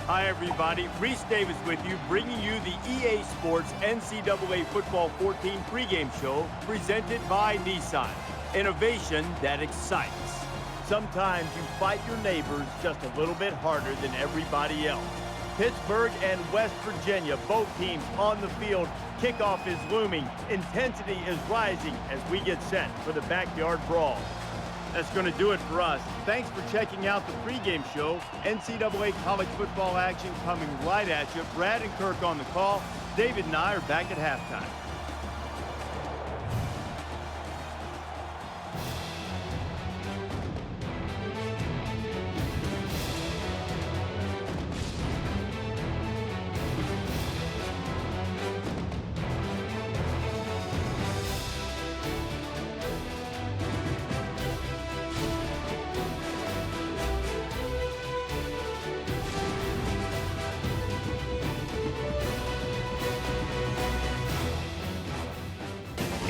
Hi, everybody. Reese Davis with you, bringing you the EA Sports NCAA Football 14 pregame show presented by Nissan. Innovation that excites. Sometimes you fight your neighbors just a little bit harder than everybody else. Pittsburgh and West Virginia, both teams on the field. Kickoff is looming. Intensity is rising as we get set for the backyard brawl. That's going to do it for us. Thanks for checking out the pregame show. NCAA college football action coming right at you. Brad and Kirk on the call. David and I are back at halftime.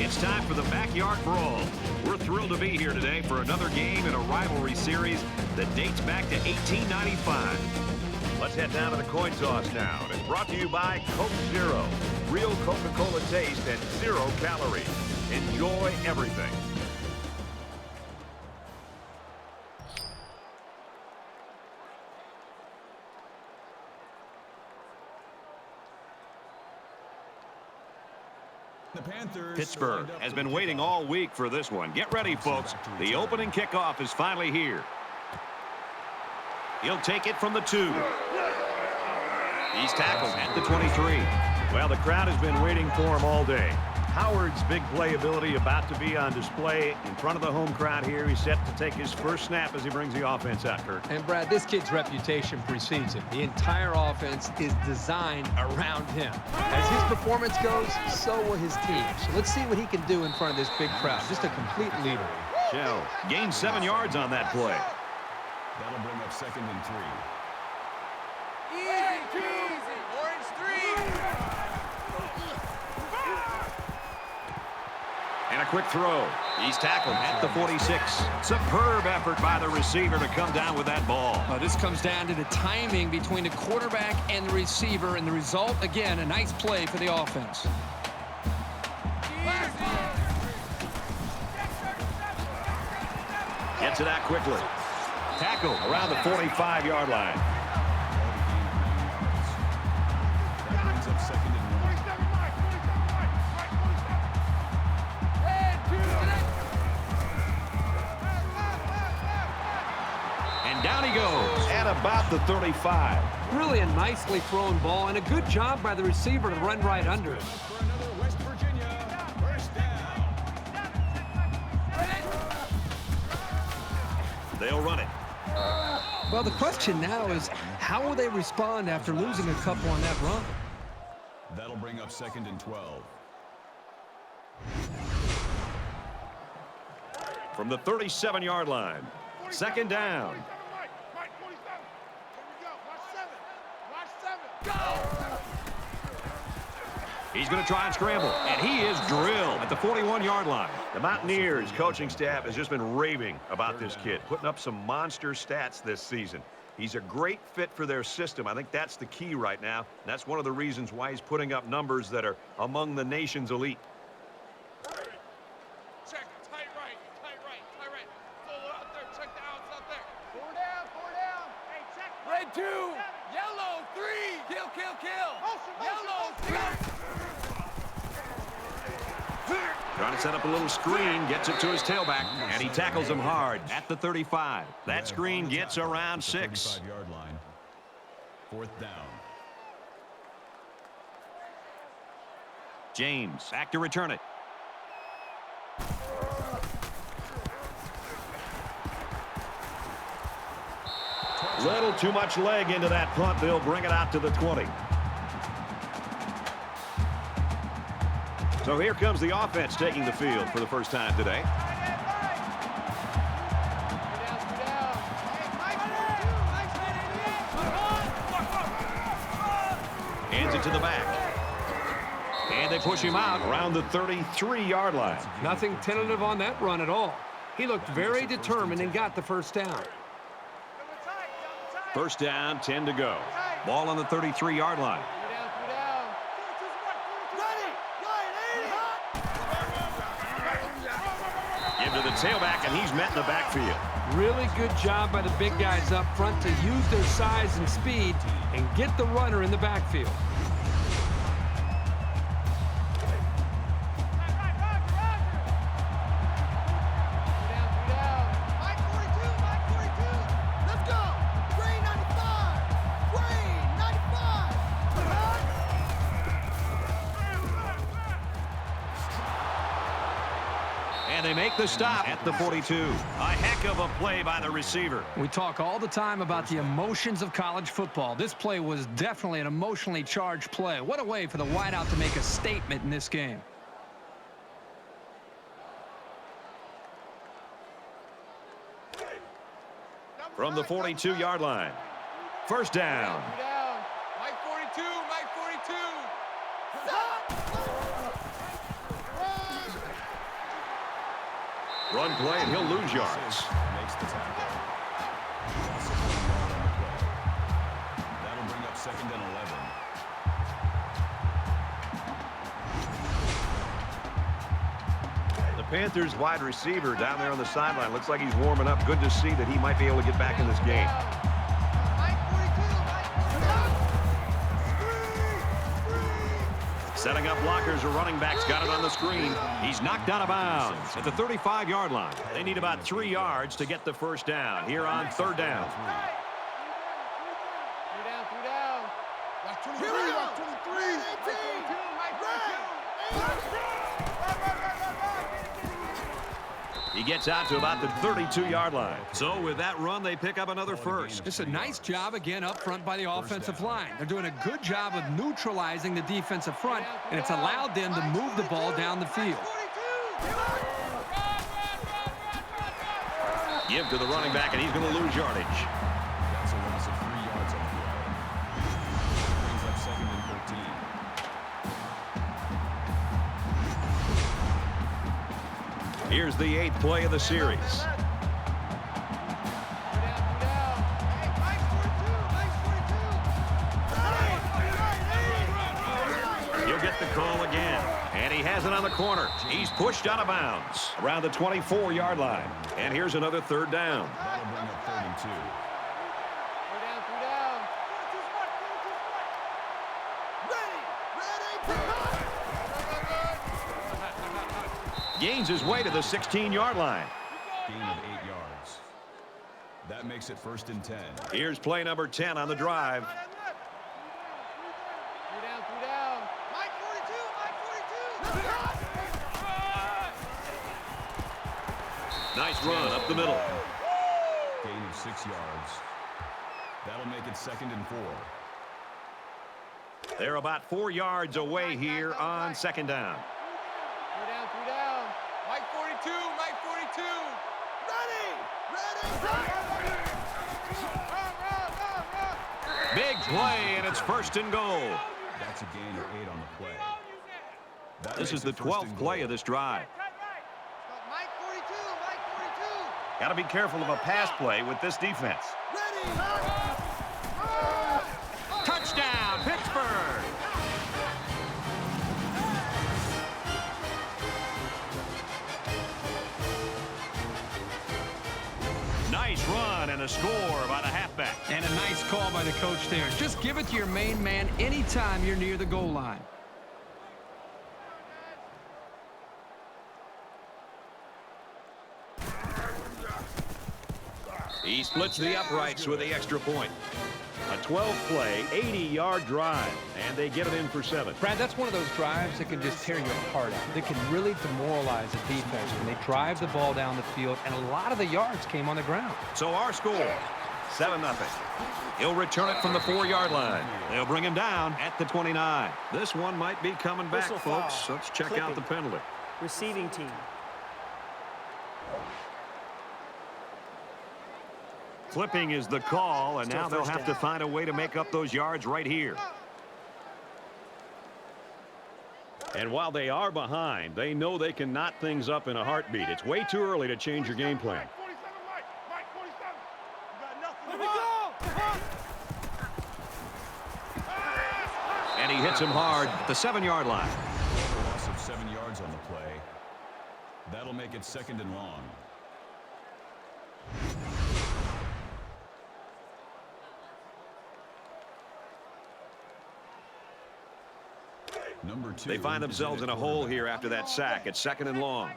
It's time for the Backyard Brawl. We're thrilled to be here today for another game in a rivalry series that dates back to 1895. Let's head down to the coin toss now. And it's brought to you by Coke Zero. Real Coca-Cola taste and 0 calories. Enjoy everything. Pittsburgh has been waiting all week for this one. Get ready, folks. The opening kickoff is finally here. He'll take it from the 2. He's tackled at the 23. Well, the crowd has been waiting for him all day. Howard's big playability about to be on display in front of the home crowd here. He's set to take his first snap as he brings the offense out, Kirk. And, Brad, this kid's reputation precedes him. The entire offense is designed around him. As his performance goes, so will his team. So let's see what he can do in front of this big crowd. Just a complete leader. Shell gained 7 yards on that play. That'll bring up 2nd and 3. Easy. Orange 3. And a quick throw. He's tackled at the 46. Superb effort by the receiver to come down with that ball. This comes down to the timing between the quarterback and the receiver, and the result, again, a nice play for the offense. Gets it out quickly. Tackle around the 45-yard line. That brings up 2nd and 1. And down he goes at about the 35. Really a nicely thrown ball, and a good job by the receiver to run right under it. For another West Virginia first down. They'll run it. Well, the question now is, how will they respond after losing a couple on that run? That'll bring up 2nd and 12. From the 37-yard line. 2nd down. He's going to try and scramble, and he is drilled at the 41-yard line. The Mountaineers coaching staff has just been raving about this kid, putting up some monster stats this season. He's a great fit for their system. I think that's the key right now. That's one of the reasons why he's putting up numbers that are among the nation's elite. Check, tight right. Full out there, check the outs out there. 4 down. Hey, check. Red 2, yellow 3. Kill. Yellow 3. Trying to set up a little screen, gets it to his tailback, and he tackles him hard at the 35. That screen gets around 6. 35-yard line. 4th down. James back to return it. Little too much leg into that punt. They'll bring it out to the 20. So here comes the offense taking the field for the first time today. Hands it to the back. And they push him out around the 33-yard line. Nothing tentative on that run at all. He looked very determined and got the first down. First down, 10 to go. Ball on the 33-yard line. Give to the tailback, and he's met in the backfield. Really good job by the big guys up front to use their size and speed and get the runner in the backfield. And they make the stop at the 42. A heck of a play by the receiver. We talk all the time about the emotions of college football. This play was definitely an emotionally charged play. What a way for the wideout to make a statement in this game. From the 42-yard line. First down. Mike 42, Mike 42. Run play, and he'll lose yards. Makes the tackle. That'll bring up 2nd and 11. The Panthers wide receiver down there on the sideline. Looks like he's warming up. Good to see that he might be able to get back in this game. Setting up blockers, a running back's got it on the screen. He's knocked out of bounds at the 35-yard line. They need about 3 yards to get the first down here on 3rd down. Here we go. 23. He gets out to about the 32-yard line. So with that run, they pick up another first. It's a nice job again up front by the offensive line. They're doing a good job of neutralizing the defensive front, and it's allowed them to move the ball down the field. Give to the running back, and he's going to lose yardage. That's a loss of 3 yards on the play. Brings up 2nd and 13. Here's the 8th play of the series. He'll get the call again. And he has it on the corner. He's pushed out of bounds around the 24-yard line. And here's another 3rd down. That'll bring up 32. Gains his way to the 16-yard line. Gain of 8 yards. That makes it 1st and 10. Here's play number 10 on the drive. Mike 42, Nice run up the middle. Gain of 6 yards. That'll make it 2nd and 4. They're about 4 yards away here on 2nd down. 3 down. Mike 42, Mike 42. Ready. Big play, and it's 1st and goal. That's a gain of 8 on the play. That This is makes the it 1st 12th and play goal. of this drive. Mike 42, Mike 42. Got to be careful of a pass play with this defense. Touchdown, Pittsburgh! Nice run and a score by the halfback. And a nice call by the coach there. Just give it to your main man anytime you're near the goal line. He splits the uprights with the extra point. A 12-play, 80-yard drive, and they get it in for 7. Brad, that's one of those drives that can just tear your heart out. That can really demoralize a defense when they drive the ball down the field, and a lot of the yards came on the ground. So our score, 7-0. He'll return it from the 4-yard line. They'll bring him down at the 29. This one might be coming back, Whistle folks. foul. Let's check Clipping. out the penalty. Receiving team. Clipping is the call, and Still now they'll first have to down. find a way to make up those yards right here. And while they are behind, they know they can knot things up in a heartbeat. It's way too early to change your game plan. 47, Mike. Mike 47. You got nothing. Let me go. And he hits him hard at the 7-yard line. A loss of 7 yards on the play. That'll make it 2nd and long. Number 2. They find themselves in a hole here after that sack. It's 2nd and long.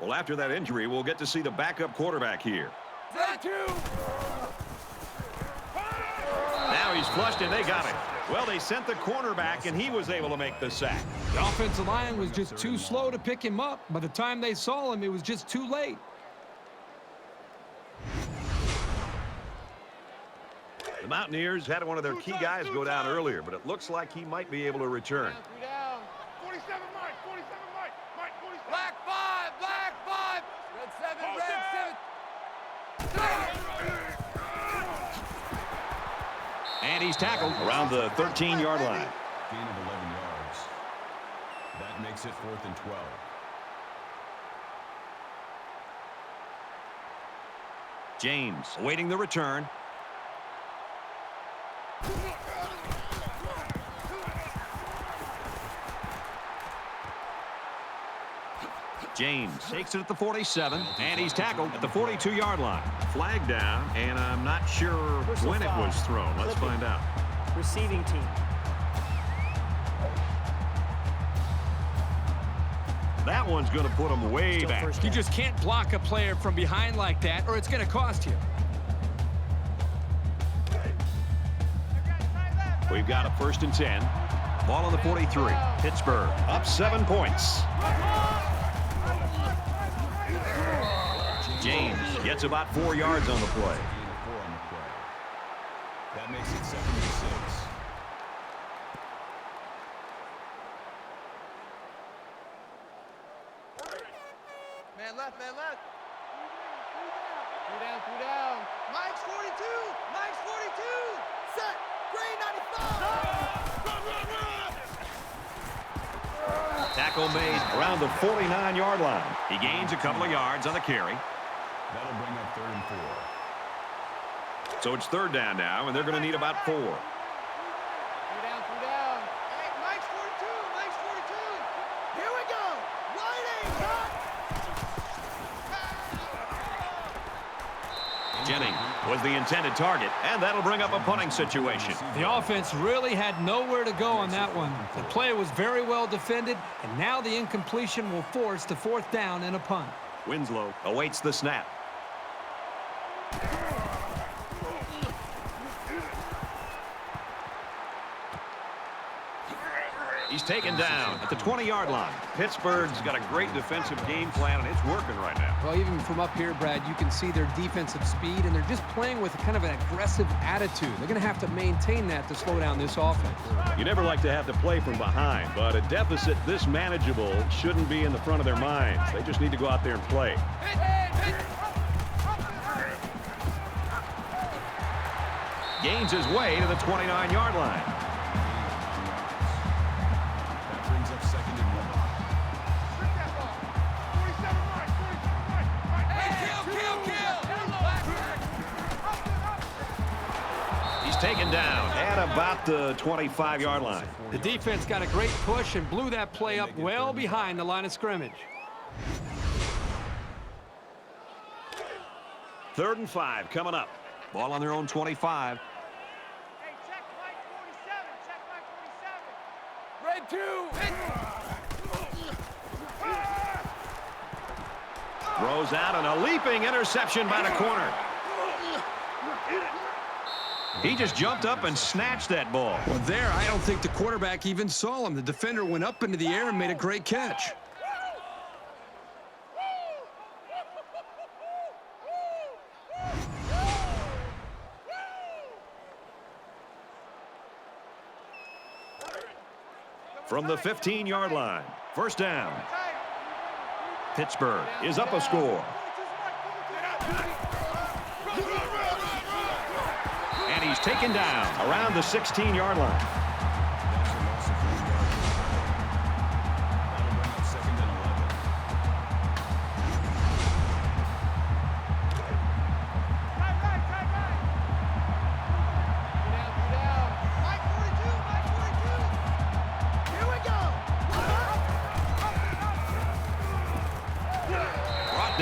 Well, after that injury, we'll get to see the backup quarterback here. Now he's flushed, and they got him. Well, they sent the cornerback, and he was able to make the sack. The offensive line was just too slow to pick him up. By the time they saw him, it was just too late. The Mountaineers had one of their key guys go down earlier, but it looks like he might be able to return. 47 Mike, 47 Mike, 47. Black 5, Black 5. Red 7, Red 7. And he's tackled around the 13-yard line. Gain of 11 yards. That makes it 4th and 12. James awaiting the return. James takes it at the 47, and he's tackled at the 42-yard line. Flag down, and I'm not sure when it was thrown. Let's find out. Receiving team. That one's going to put him way back. You just can't block a player from behind like that, or it's going to cost you. We've got a 1st and 10. Ball on the 43. Pittsburgh up 7 points. James gets about 4 yards on the play. Gain of 4 on the play. That makes it 2nd and 6. Man left, man left. 2 down, 2 down. Mike's 42, Mike's 42. Set, green 95. Tackle made around the 49-yard line. He gains a couple of yards on the carry. That'll bring up 3rd and 4. So it's 3rd down now, and they're going to need about 4. 2 down, 2 down. Hey, Mike's 42, Mike's 42. Here we go. Waiting. Jennings was the intended target, and that'll bring up a punting situation. The offense really had nowhere to go on that one. The play was very well defended, and now the incompletion will force the 4th down and a punt. Winslow awaits the snap. He's taken down at the 20-yard line. Pittsburgh's got a great defensive game plan, and it's working right now. Well, even from up here, Brad, you can see their defensive speed, and they're just playing with kind of an aggressive attitude. They're going to have to maintain that to slow down this offense. You never like to have to play from behind, but a deficit this manageable shouldn't be in the front of their minds. They just need to go out there and play. Gains his way to the 29-yard line. That brings up 2nd and 1. He's taken down at about the 25-yard line. The defense got a great push and blew that play up well behind the line of scrimmage. 3rd and 5 coming up. Ball on their own 25. Hey, check Mike 47, check Mike 47. Red 2. Throws out and a leaping interception by the corner. He just jumped up and snatched that ball. Well, there, I don't think the quarterback even saw him. The defender went up into the air and made a great catch. From the 15-yard line, 1st down. Pittsburgh is up a score. And he's taken down around the 16-yard line.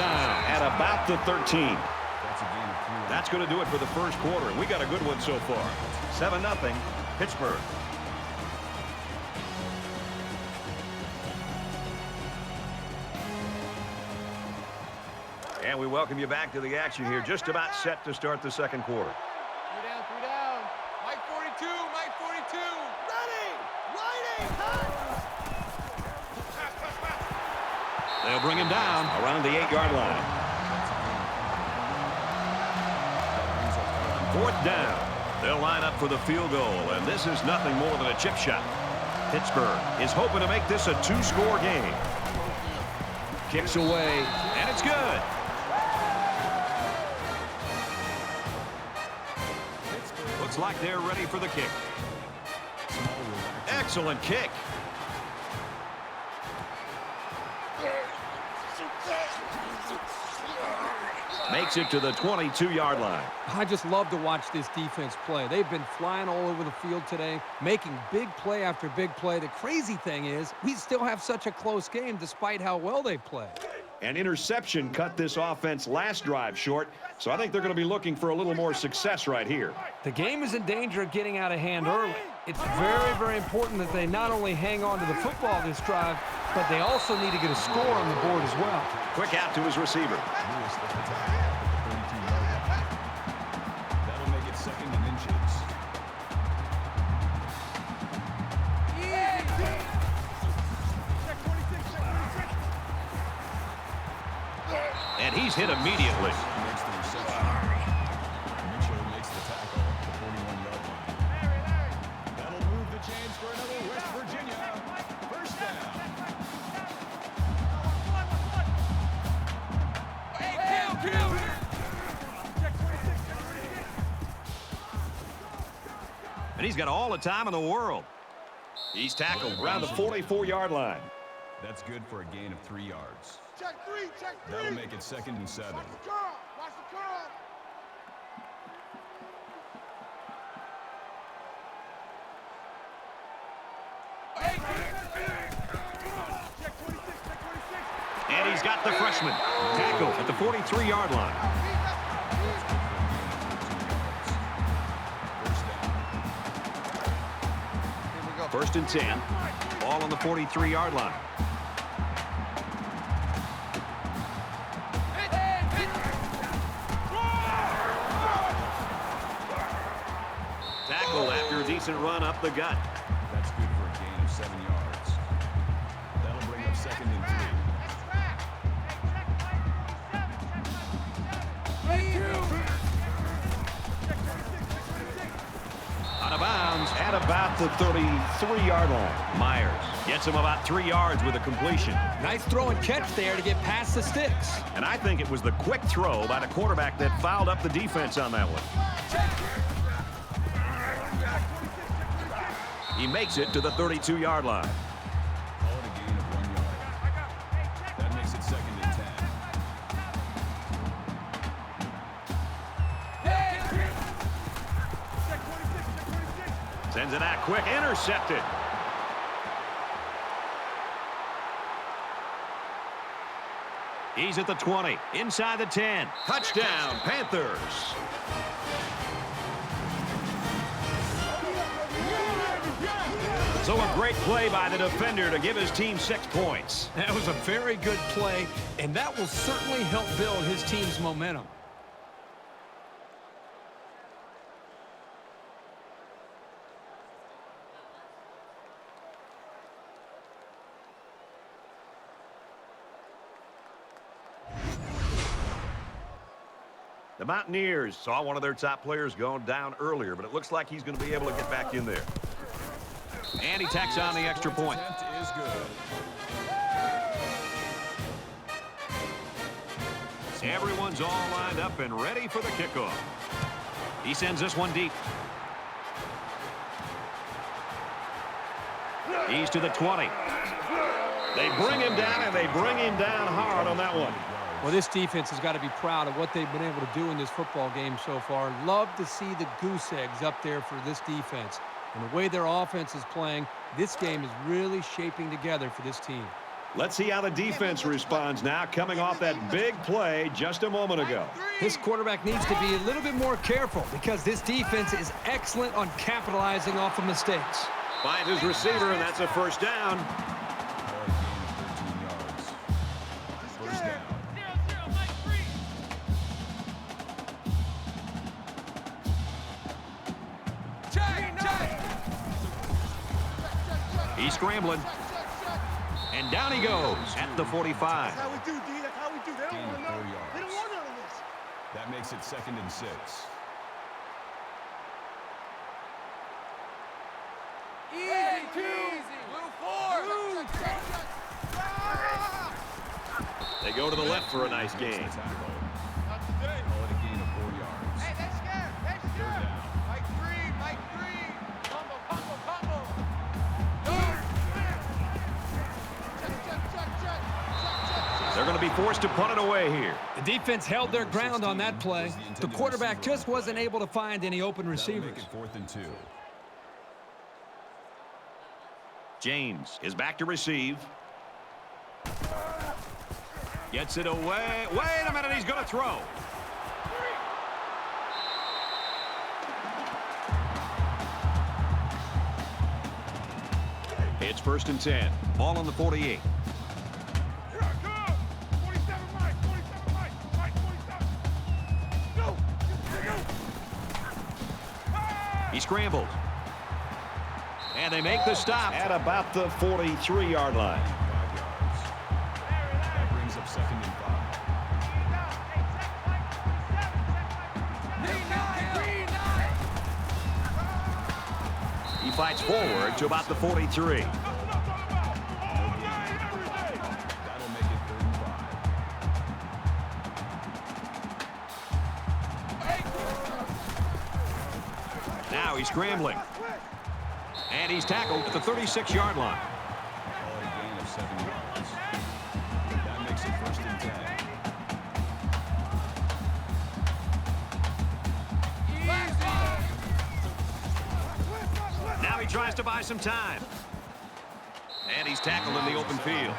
down at about the 13. That's a gain of 3. That's going to do it for the first quarter, and we got a good one so far. 7-0, Pittsburgh. And we welcome you back to the action here, just about set to start the second quarter. 3 down, 3 down. Mike 42, Mike 42. Ready, waiting, hot. They'll bring him down around the 8-yard line. 4th down. They'll line up for the field goal, and this is nothing more than a chip shot. Pittsburgh is hoping to make this a 2-score game. Kicks away, and it's good. Looks like they're ready for the kick. Excellent kick. Makes it to the 22-yard line. I just love to watch this defense play. They've been flying all over the field today, making big play after big play. The crazy thing is, we still have such a close game despite how well they play. An interception cut this offense last drive short, so I think they're going to be looking for a little more success right here. The game is in danger of getting out of hand early. It's very, very important that they not only hang on to the football this drive, but they also need to get a score on the board as well. Quick out to his receiver. That'll make it 2nd and inches. And he's hit immediately. Makes the reception. Mitchell makes the tackle at the 41-yard line. That'll move the chains for another West Virginia. First down. And he's got all the time in the world. He's tackled around the 44-yard line. That's good for a gain of 3 yards. Check 3, check 3. That'll make it 2nd and 7. Watch the curl, watch the curl. Check 26, check 26. And he's got the freshman tackled at the 43-yard line. First and 10. Ball on the 43-yard line. Tackle after a decent run up the gut. That's good for a gain of 7 yards. That'll bring up 2nd and 3. Out of bounds at about the 33-yard line. Myers gets him about 3 yards with a completion. Nice throw and catch there to get past the sticks. And I think it was the quick throw by the quarterback that fouled up the defense on that one. He makes it to the 32-yard line. Call it a gain of 1 yard. That makes it 2nd and 10. Sends it out quick, intercepted. He's at the 20, inside the 10. Touchdown, Panthers. So a great play by the defender to give his team 6 points. That was a very good play, and that will certainly help build his team's momentum. The Mountaineers saw one of their top players going down earlier, but it looks like he's going to be able to get back in there. And he tacks on the extra point. Attempt is good. Everyone's all lined up and ready for the kickoff. He sends this one deep. He's to the 20. They bring him down, and they bring him down hard on that one. Well, this defense has got to be proud of what they've been able to do in this football game so far. Love to see the goose eggs up there for this defense. And the way their offense is playing, this game is really shaping together for this team. Let's see how the defense responds now, coming off that big play just a moment ago. This quarterback needs to be a little bit more careful because this defense is excellent on capitalizing off of mistakes. Finds his receiver, and that's a first down. First down. He's scrambling. And down he goes at the 45. That's how we do, D. That's how we do. They don't want to know. They don't want none of this. That makes it 2nd and 6. Easy, Blue 4. They go to the left for a nice gain. Not today. Call it a gain of 4 yards. Hey, they're scared. They're Third scared. down. Mike 3. Combo. They're going to be forced to punt it away here. The defense held their ground on that play. The quarterback just wasn't able to find any open That'll receivers. make it 4th and 2. James is back to receive. Gets it away. Wait a minute, he's going to throw. It's 1st and 10. Ball on the 48. He scrambled. And they make the stop at about the 43-yard line. 5 yards. That brings up 2nd and 5. He fights forward to about the 43. That'll make it 3rd and 5. Now he's scrambling. And he's tackled at the 36-yard line. Call it a gain of 7 yards. That makes it 1st and 10. Now he tries to buy some time. And he's tackled in the open field.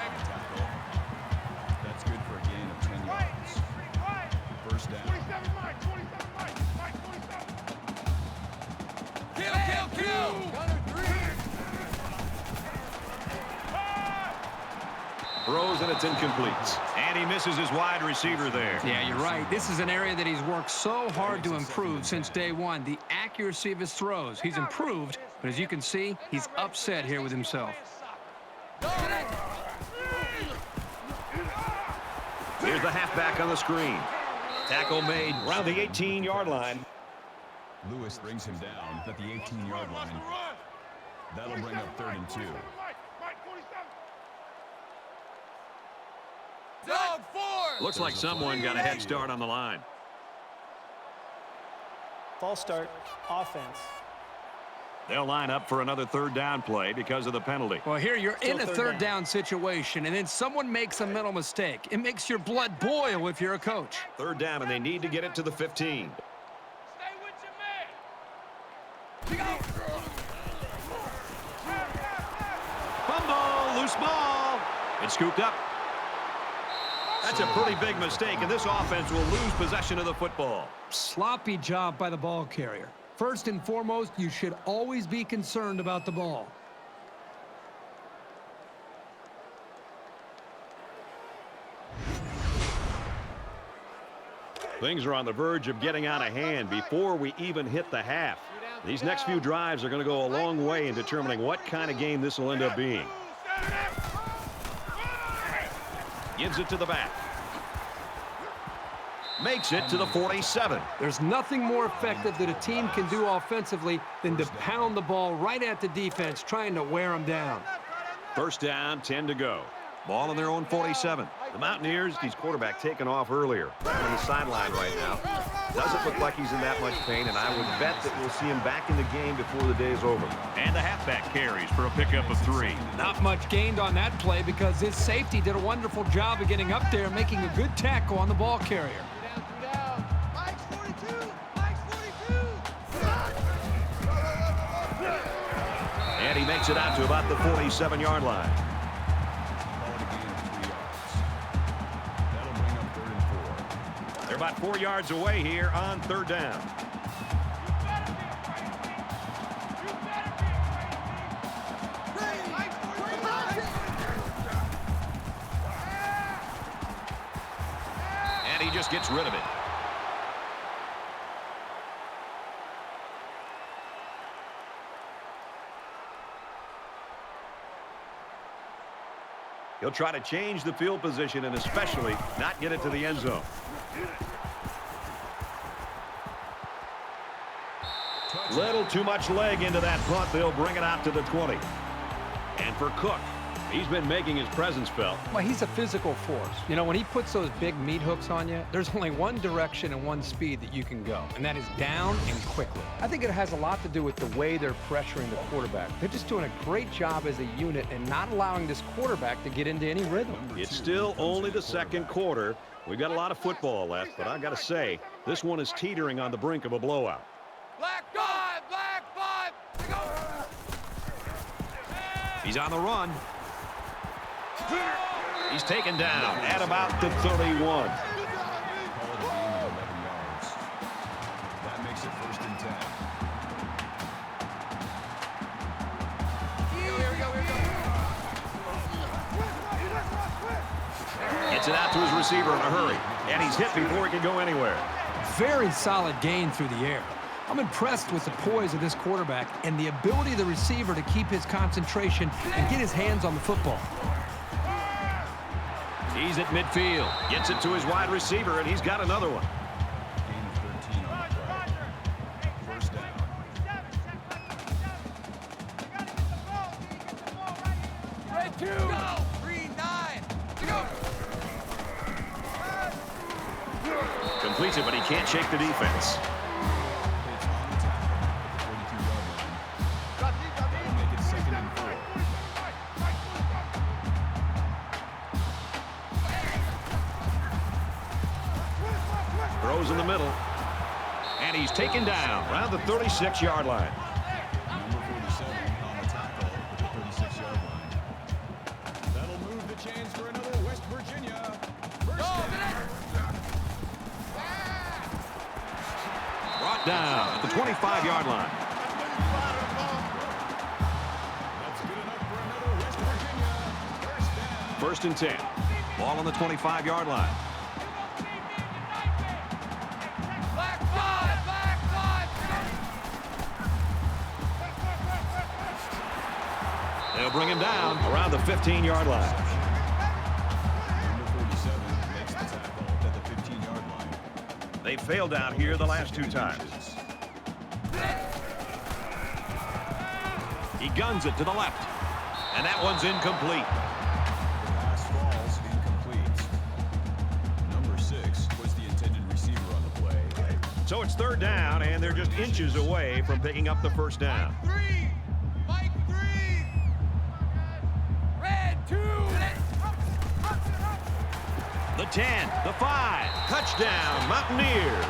That's good for a gain of 10 yards. First down. Kill. Gunner 3. Throws and it's incomplete. And he misses his wide receiver there. Yeah, you're right. This is an area that he's worked so hard to improve since day one. The accuracy of his throws. He's improved, but as you can see, he's upset here with himself. Here's the halfback on the screen. Tackle made around the 18-yard line. Lewis brings him down at the 18-yard line. That'll bring up 3rd and 2. Dog 4. Looks like someone got a head start on the line. False start, offense. They'll line up for another 3rd down play because of the penalty. Well, here you're in a Still third down situation, and then someone makes a mental mistake. It makes your blood boil if you're a coach. 3rd down, and they need to get it to the 15. Stay with your man. Fumble, loose ball. It's scooped up. That's a pretty big mistake, and this offense will lose possession of the football. Sloppy job by the ball carrier. First and foremost, you should always be concerned about the ball. Things are on the verge of getting out of hand before we even hit the half. These next few drives are going to go a long way in determining what kind of game this will end up being. Gives it to the back. Makes it to the 47. There's nothing more effective that a team can do offensively than to pound the ball right at the defense, trying to wear them down. 1st down, 10 to go. Ball on their own 47. The Mountaineers, his quarterback taken off earlier. On the sideline right now. Doesn't look like he's in that much pain, and I would bet that we'll see him back in the game before the day is over. And the halfback carries for a pickup of 3. Not much gained on that play because his safety did a wonderful job of getting up there and making a good tackle on the ball carrier. Mike's 42. Mike's 42. And he makes it out to about the 47-yard line. Call it a gain about 4 yards away here on 3rd down. And he just gets rid of it. He'll try to change the field position and especially not get it to the end zone. Little too much leg into that punt. They'll bring it out to the 20. And for Cook, he's been making his presence felt. Well, he's a physical force. You know, when he puts those big meat hooks on you, there's only one direction and one speed that you can go, and that is down and quickly. I think it has a lot to do with the way they're pressuring the quarterback. They're just doing a great job as a unit and not allowing this quarterback to get into any rhythm. It's still only the 2nd quarter. We've got a lot of football left, but I got to say, this one is teetering on the brink of a blowout. Black 5, black 5. Go. He's on the run. He's taken down at about the 31. Call it a gain of 11 yards. That makes it 1st and 10. Here we go. Gets it out to his receiver in a hurry, and he's hit before he can go anywhere. Very solid gain through the air. I'm impressed with the poise of this quarterback and the ability of the receiver to keep his concentration and get his hands on the football. He's at midfield, gets it to his wide receiver, and he's got another one. Gain of 13 on the play. 1st down. Red 2. Go. Green 9. Go. Completes it, but he can't shake the defense. It's on the tackle at the 42-yard line. That'll make it 2nd and 4. Throws in the middle. And he's taken down around the 36-yard line. Number 47 on the tackle at the 36-yard line. That'll move the chains for another West Virginia. First down. Brought down at the 25-yard line. That's good enough for another West Virginia. 1st and 10. Ball on the 25-yard line. Black 5, black 5. They'll bring him down around the 15-yard line. Number 47 makes the tackle at the 15-yard line. They failed out here the last 2 times. He guns it to the left. And that one's incomplete. The pass falls incomplete. Number 6 was the intended receiver on the play. So it's 3rd down, and they're just inches away from picking up the 1st down. 3. Mike 3. Red 2. The 10, the 5, touchdown, Mountaineers.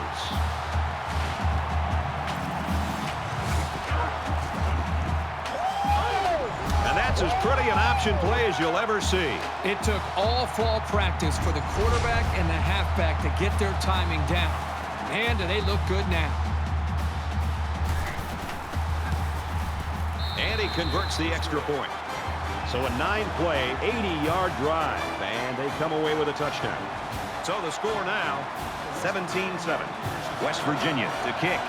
And that's as pretty an option play as you'll ever see. It took all fall practice for the quarterback and the halfback to get their timing down. Man, do they look good now. And he converts the extra point. So a 9-play, 80-yard drive, and they come away with a touchdown. So the score now, 17-7. West Virginia to kick.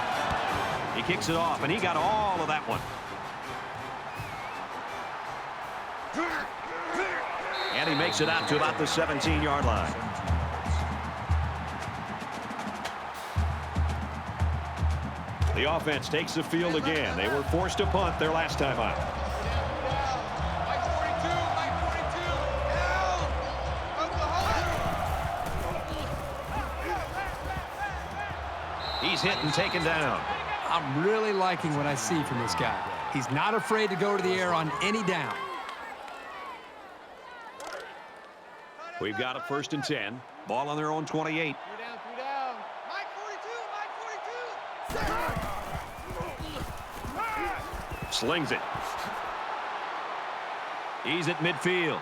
He kicks it off, and he got all of that one. And he makes it out to about the 17-yard line. The offense takes the field again. They were forced to punt their last time out. Mike 42, Mike 42. Down. Oklahoma. He's hit and taken down. I'm really liking what I see from this guy. He's not afraid to go to the air on any down. We've got a 1st and 10. Ball on their own 28. 3 down. Mike 42, Mike 42. Slings it. He's at midfield.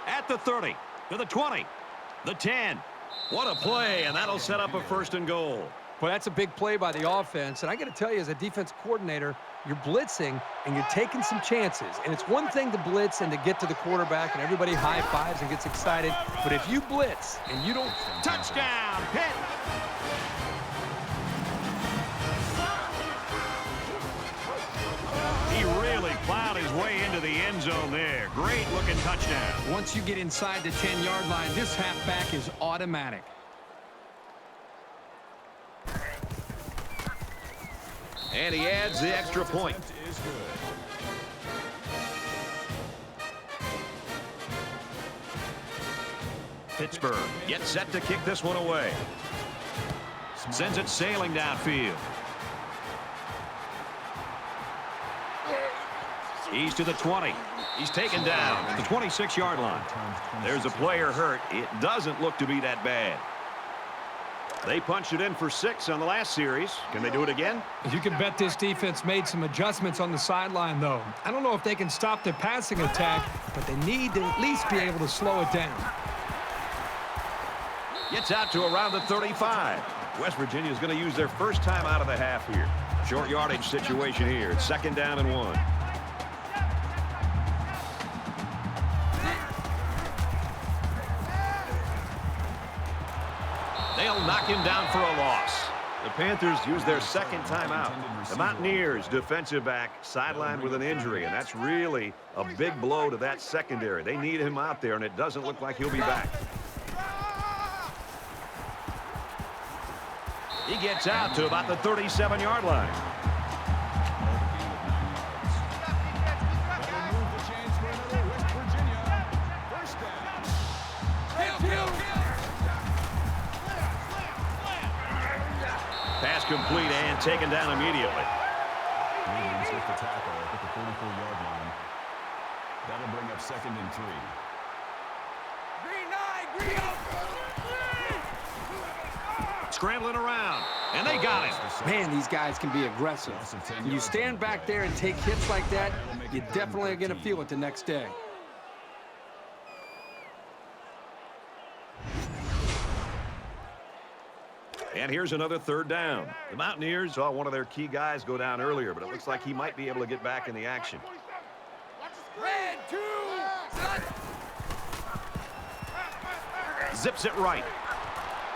At the 30, to the 20, the 10. What a play, and that'll set up a 1st and goal. Well, that's a big play by the offense, and I got to tell you, as a defense coordinator, you're blitzing and you're taking some chances. And it's one thing to blitz and to get to the quarterback and everybody high fives and gets excited, but if you blitz and you don't... Touchdown, Pitt! He really plowed his way into the end zone there. Great looking touchdown. Once you get inside the 10-yard line, this halfback is automatic. And he adds the extra point. Is good. Pittsburgh gets set to kick this one away. Sends it sailing downfield. He's to the 20. He's taken down at the 26-yard line. There's a player hurt. It doesn't look to be that bad. They punched it in for 6 on the last series. Can they do it again? You can bet this defense made some adjustments on the sideline, though. I don't know if they can stop the passing attack, but they need to at least be able to slow it down. Gets out to around the 35. West Virginia is going to use their first time out of the half here. Short yardage situation here. It's 2nd down and 1. They'll knock him down for a loss. The Panthers use their 2nd timeout. The Mountaineers defensive back sidelined with an injury, and that's really a big blow to that secondary. They need him out there, and it doesn't look like he'll be back. He gets out to about the 37-yard line. Pass complete and taken down immediately. Williams with the tackle at the 44-yard line. That'll bring up 2nd and 3. Scrambling around, and they got him. Man, these guys can be aggressive. When you stand back there and take hits like that, you definitely are going to feel it the next day. And here's another 3rd down. The Mountaineers saw one of their key guys go down earlier, but it looks like he might be able to get back in the action. Red 2. Zips it right.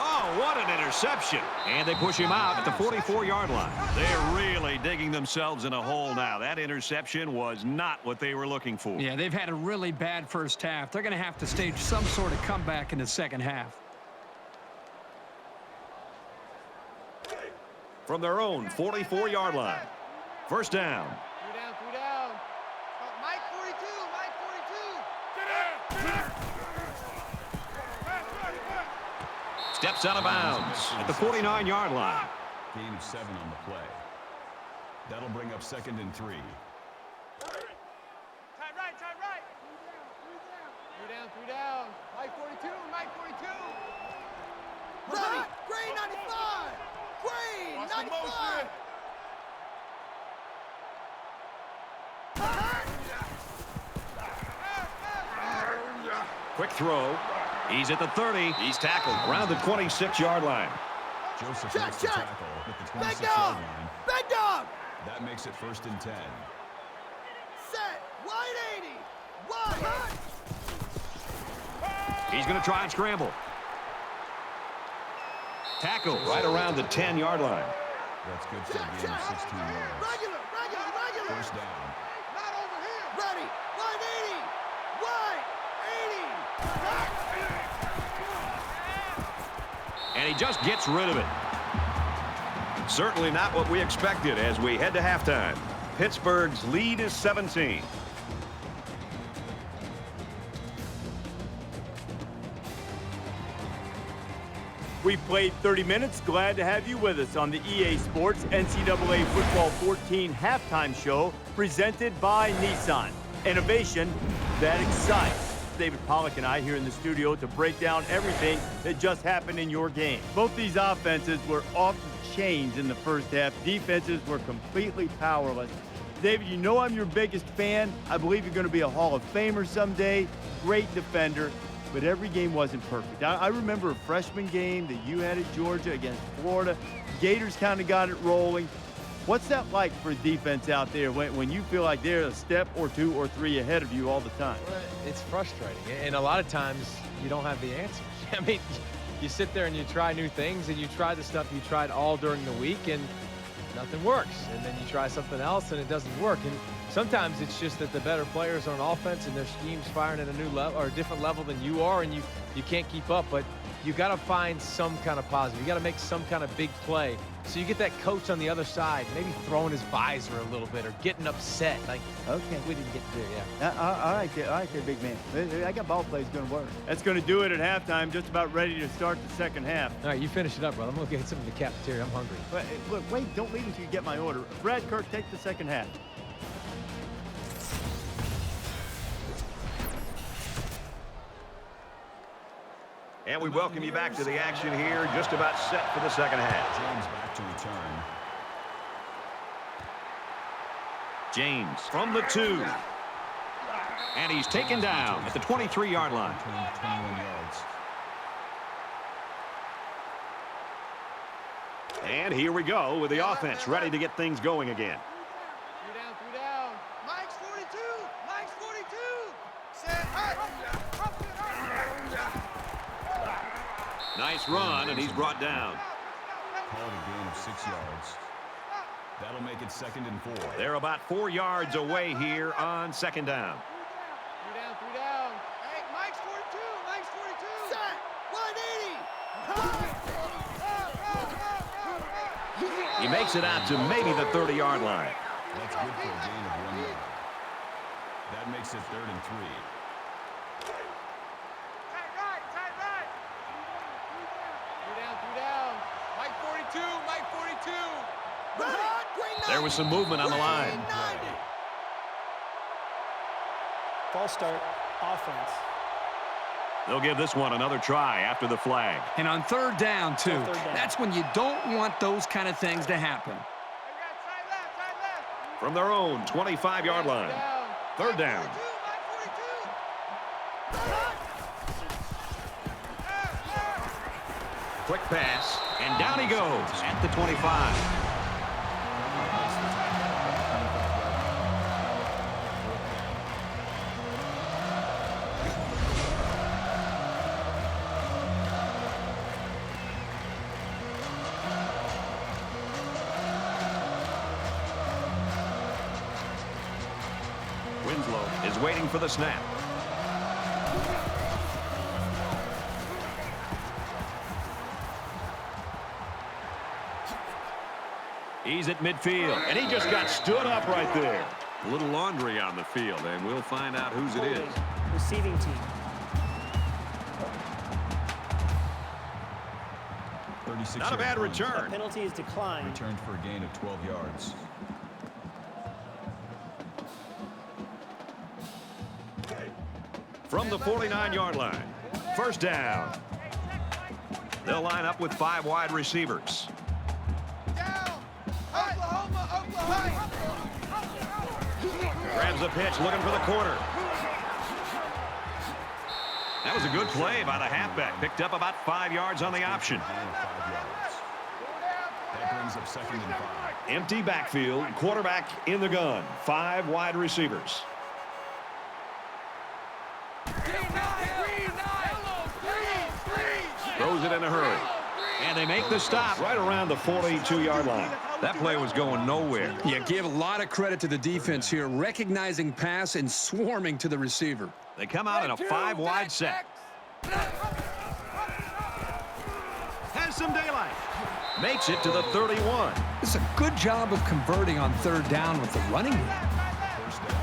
Oh, what an interception. And they push him out at the 44-yard line. They're really digging themselves in a hole now. That interception was not what they were looking for. Yeah, they've had a really bad first half. They're going to have to stage some sort of comeback in the second half. From their own 44-yard line. 1st down. 3 down. Mike 42, Mike 42. Steps out of bounds at the 49-yard line. Gain of 7 on the play. That'll bring up 2nd and 3. Tight right. 3 down. Mike 42, Mike 42. Ready, Gray 95. Gray 95. Quick throw. He's at the 30. He's tackled around the 26-yard line. Joseph Check, makes the check. tackle at the Big 26-yard dog. line. Big dog. That makes it 1st and 10. Set. Wide 80. Wide. He's going to try and scramble. Tackled right around the 10-yard line. That's good for a gain of 16 yards. Regular. 1st down. Not over here. Ready. Wide 80. Wide 80. And he just gets rid of it. Certainly not what we expected as we head to halftime. Pittsburgh's lead is 17. We've played 30 minutes. Glad to have you with us on the EA Sports NCAA Football 14 halftime show presented by Nissan. Innovation that excites. David Pollack and I here in the studio to break down everything that just happened in your game. Both these offenses were off the chains in the first half. Defenses were completely powerless. David, you know I'm your biggest fan. I believe you're going to be a Hall of Famer someday. Great defender. but every game wasn't perfect. I remember a freshman game that you had at Georgia against Florida. Gators kind of got it rolling. What's that like for defense out there when you feel like they're a step or two or three ahead of you all the time? It's frustrating, and a lot of times you don't have the answers. I mean, you sit there and you try new things, and you try the stuff you tried all during the week, and nothing works. And then you try something else, and it doesn't work. And sometimes it's just that the better players are on offense, and their scheme's firing at a new level or a different level than you are, and you can't keep up. But you got to find some kind of positive. You got to make some kind of big play. So you get that coach on the other side, maybe throwing his visor a little bit or getting upset. Like, okay, we didn't get there, yeah. All right, there, big man. I got ball plays going to work. That's going to do it at halftime, just about ready to start the second half. All right, you finish it up, brother. I'm going to get something in the cafeteria. I'm hungry. But, look, wait, don't leave until you get my order. Brad Kirk, take the second half. And we welcome you back to the action here, just about set for the second half. James back to return. James from the 2. And he's taken down at the 23-yard line. 21 yards. And here we go with the offense ready to get things going again. 3 down. Mike's 42. Mike's 42. Set. Nice run, and he's brought down. Called a gain of 6 yards. That'll make it 2nd and 4. They're about 4 yards away here on second down. 3 down. Hey, Mike's 42. Mike's 42. Set. 180. He makes it out to maybe the 30-yard line. That's good for a gain of 1 yard. That makes it 3rd and 3. There was some movement on the line. False start, offense. They'll give this one another try after the flag. And on 3rd down, too. Third down. That's when you don't want those kind of things to happen. From their own 25-yard line. 3rd down. Quick pass, and down he goes at the 25. Winslow is waiting for the snap. He's at midfield, and he just got stood up right there. A little laundry on the field, and we'll find out whose it is. Receiving team. 36 Not a bad return. Penalty is declined. Returned for a gain of 12 yards. From the 49-yard line, 1st down. They'll line up with 5 wide receivers. Grabs the pitch, looking for the corner. That was a good play by the halfback. Picked up about 5 yards on the option. That brings up 2nd and 5. Empty backfield, quarterback in the gun. 5 wide receivers. Throws it in a hurry. And they make the stop right around the 42-yard line. That play was going nowhere. You give a lot of credit to the defense here, recognizing pass and swarming to the receiver. They come out in a 5-wide set. Has some daylight. Makes it to the 31. It's a good job of converting on 3rd down with the running game. 1st down.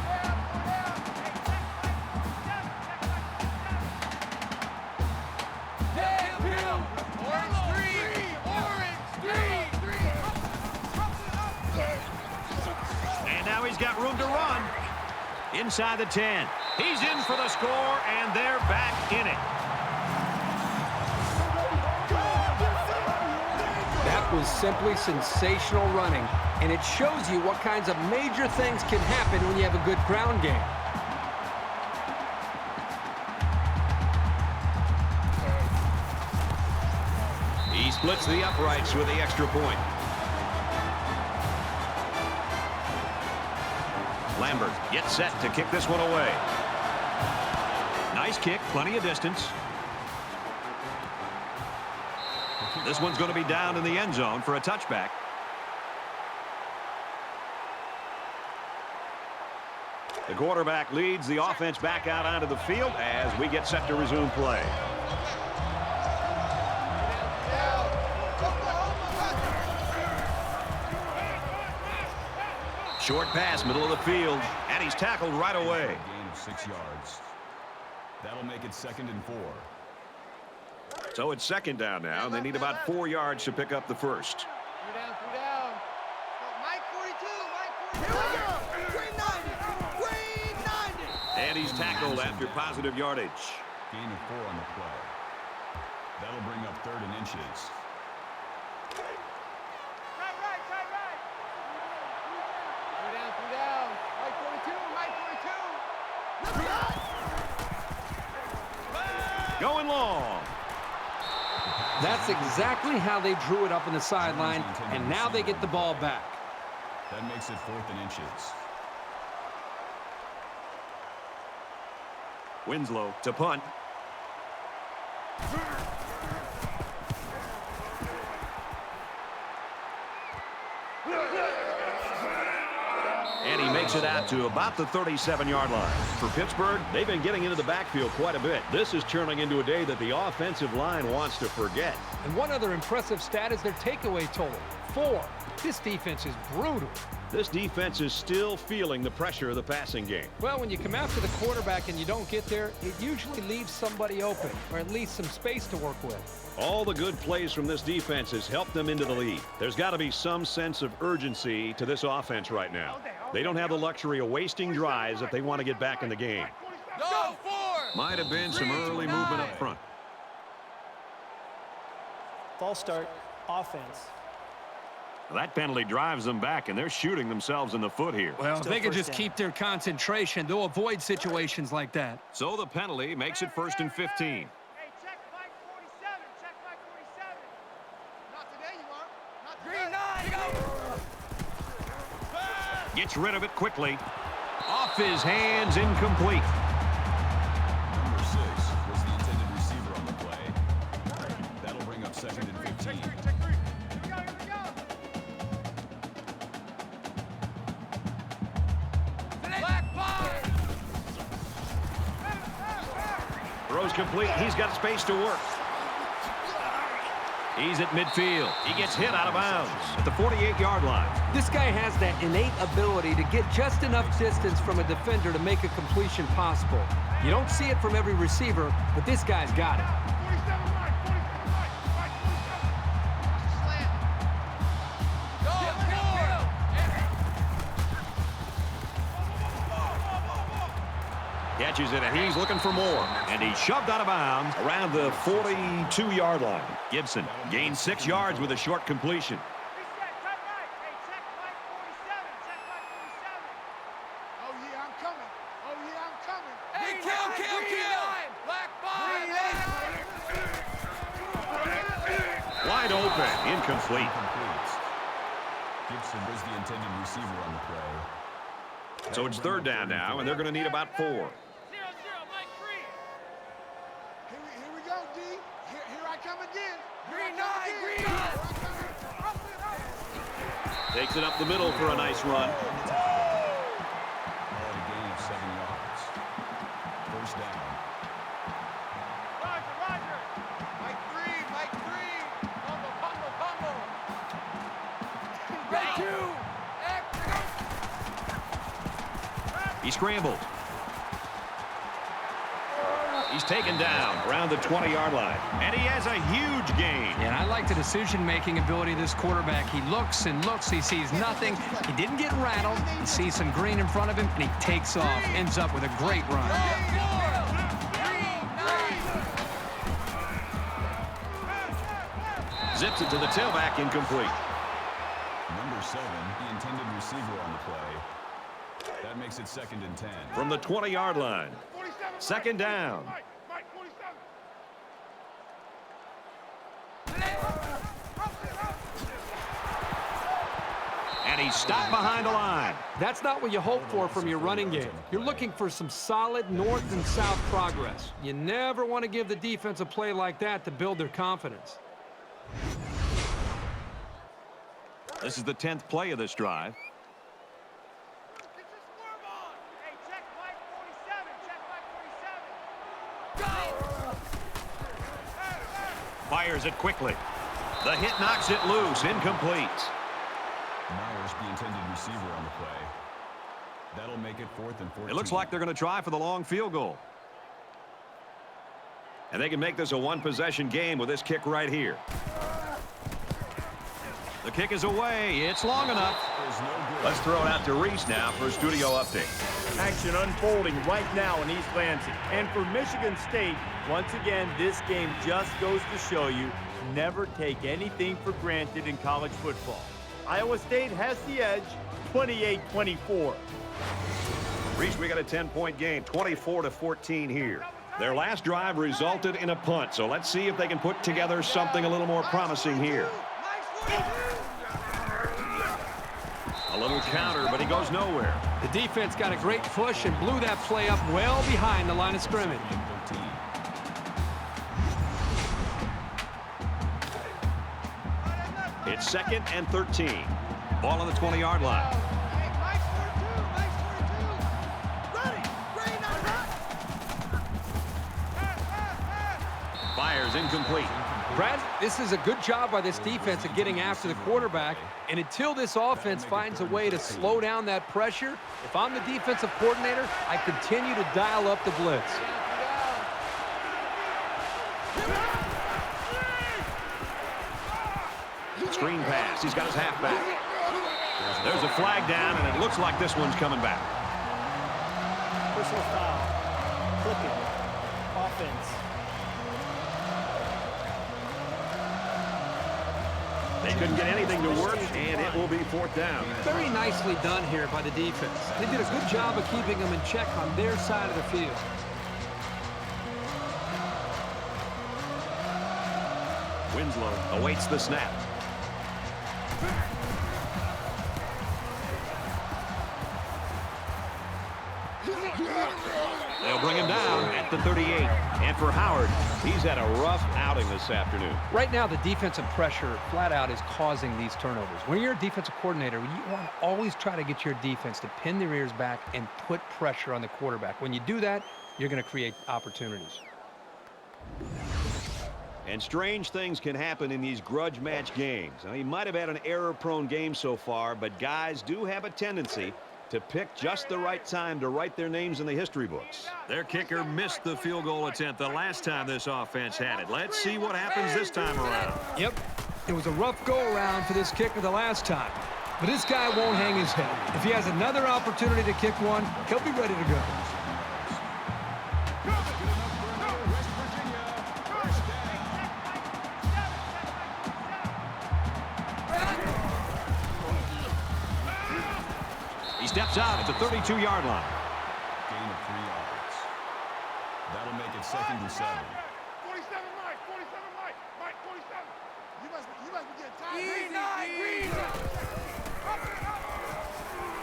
And now he's got room to run. Inside the 10. He's in for the score, and they're back in it. That was simply sensational running, and it shows you what kinds of major things can happen when you have a good ground game. splits the uprights with the extra point. Lambert gets set to kick this one away. Nice kick, plenty of distance. This one's going to be down in the end zone for a touchback. The quarterback leads the offense back out onto the field as we get set to resume play. Short pass, middle of the field, and he's tackled right away. Gain of 6 yards. That'll make it 2nd and 4. So it's 2nd down now, and they need about 4 yards to pick up the first. 3 down. Mike 42, Mike 42. Green 90, green 90. And he's tackled after positive yardage. Gain of 4 on the play. That'll bring up 3rd and inches. Right. 3 down. Mike 42, Mike 42. Going long. That's exactly how they drew it up in the sideline, and now they get the ball back. That makes it 4th and inches. Winslow to punt. And he makes it out to about the 37-yard line. For Pittsburgh, they've been getting into the backfield quite a bit. This is turning into a day that the offensive line wants to forget. And one other impressive stat is their takeaway total, 4. This defense is brutal. This defense is still feeling the pressure of the passing game. Well, when you come after the quarterback and you don't get there, it usually leaves somebody open, or at least some space to work with. All the good plays from this defense has helped them into the lead. There's got to be some sense of urgency to this offense right now. They don't have the luxury of wasting drives if they want to get back in the game. Go 4. Might have been some early movement up front. False start, offense. That penalty drives them back, and they're shooting themselves in the foot here. Well, if Still they can first just down. keep their concentration, they'll avoid situations like that. So the penalty makes it 1st and 15. Hey, check Mike 47. Check Mike 47. Not today, you are. Not today. Green 9, go. Gets rid of it quickly. Off his hands, incomplete. Number 6 was the intended receiver on the play. That'll bring up 2nd and 15. Check 3. Here we go. Black box. Throws complete. He's got space to work. He's at midfield. He gets hit out of bounds at the 48-yard line. This guy has that innate ability to get just enough distance from a defender to make a completion possible. You don't see it from every receiver, but this guy's got it. 47 right. Slant. Go. Catches it, and he's looking for more. And he's shoved out of bounds around the 42-yard line. Gibson gains 6 yards with a short completion. Reset. Tight right. Hey, check Mike 47. Check Mike 47. Oh, yeah, I'm coming. Hey, kill. Black box. Wide open. Incomplete. Gibson was the intended receiver on the play. So it's 3rd down now, and they're going to need about 4. 0-0, Mike 3. Here we go, D. Here I come again. Green 9, green. Takes it up the middle for a nice run. A gain of 7 yards. 1st down. Roger. Mike 3. Bumble. Red 2. He scrambled. He's taken down around the 20-yard line. And he has a huge gain. And I like the decision-making ability of this quarterback. He looks and looks. He sees nothing. He didn't get rattled. He sees some green in front of him, and he takes off. Ends up with a great run. Zips it to the tailback, incomplete. Number 7, the intended receiver on the play. That makes it 2nd and 10. From the 20-yard line. 2nd down. Mike 47. He's stopped behind the line. That's not what you hope for from your running game. You're looking for some solid north and south progress. You never want to give the defense a play like that to build their confidence. This is the 10th play of this drive. Fires it quickly. The hit knocks it loose. Incomplete. Myers, the intended receiver on the play. That'll make it 4th and 14. It looks like they're going to try for the long field goal. And they can make this a one-possession game with this kick right here. The kick is away. It's long enough. Let's throw it out to Reese now for a studio update. Action unfolding right now in East Lansing. And for Michigan State, once again, this game just goes to show you never take anything for granted in college football. Iowa State has the edge, 28-24. Reese, we got a 10-point game, 24-14 here. Their last drive resulted in a punt, so let's see if they can put together something a little more promising here. A little counter, but he goes nowhere. The defense got a great push and blew that play up well behind the line of scrimmage. It's 2nd and 13. Ball on the 20-yard line. Fires incomplete. Brad, this is a good job by this defense of getting after the quarterback. And until this offense finds a way to slow down that pressure, if I'm the defensive coordinator, I continue to dial up the blitz. Screen pass. He's got his halfback. There's a flag down, and it looks like this one's coming back. Personal foul. Flipping. Offense. They couldn't get anything to work, and it will be 4th down. Very nicely done here by the defense. They did a good job of keeping them in check on their side of the field. Winslow awaits the snap. They'll bring him down at the 38. And for Howard, he's had a rough outing this afternoon. Right now, the defensive pressure flat out is causing these turnovers. When you're a defensive coordinator, you want to always try to get your defense to pin their ears back and put pressure on the quarterback. When you do that, you're going to create opportunities. And strange things can happen in these grudge match games. Now, he might have had an error-prone game so far, but guys do have a tendency to pick just the right time to write their names in the history books. Their kicker missed the field goal attempt the last time this offense had it. Let's see what happens this time around. Yep, it was a rough go-around for this kicker the last time. But this guy won't hang his head. If he has another opportunity to kick one, he'll be ready to go. He steps out at the 32-yard line. Gain of 3 yards. That'll make it 2nd and 7. 47 Mike, 47 Mike, Mike 47. You must be getting tired. Green.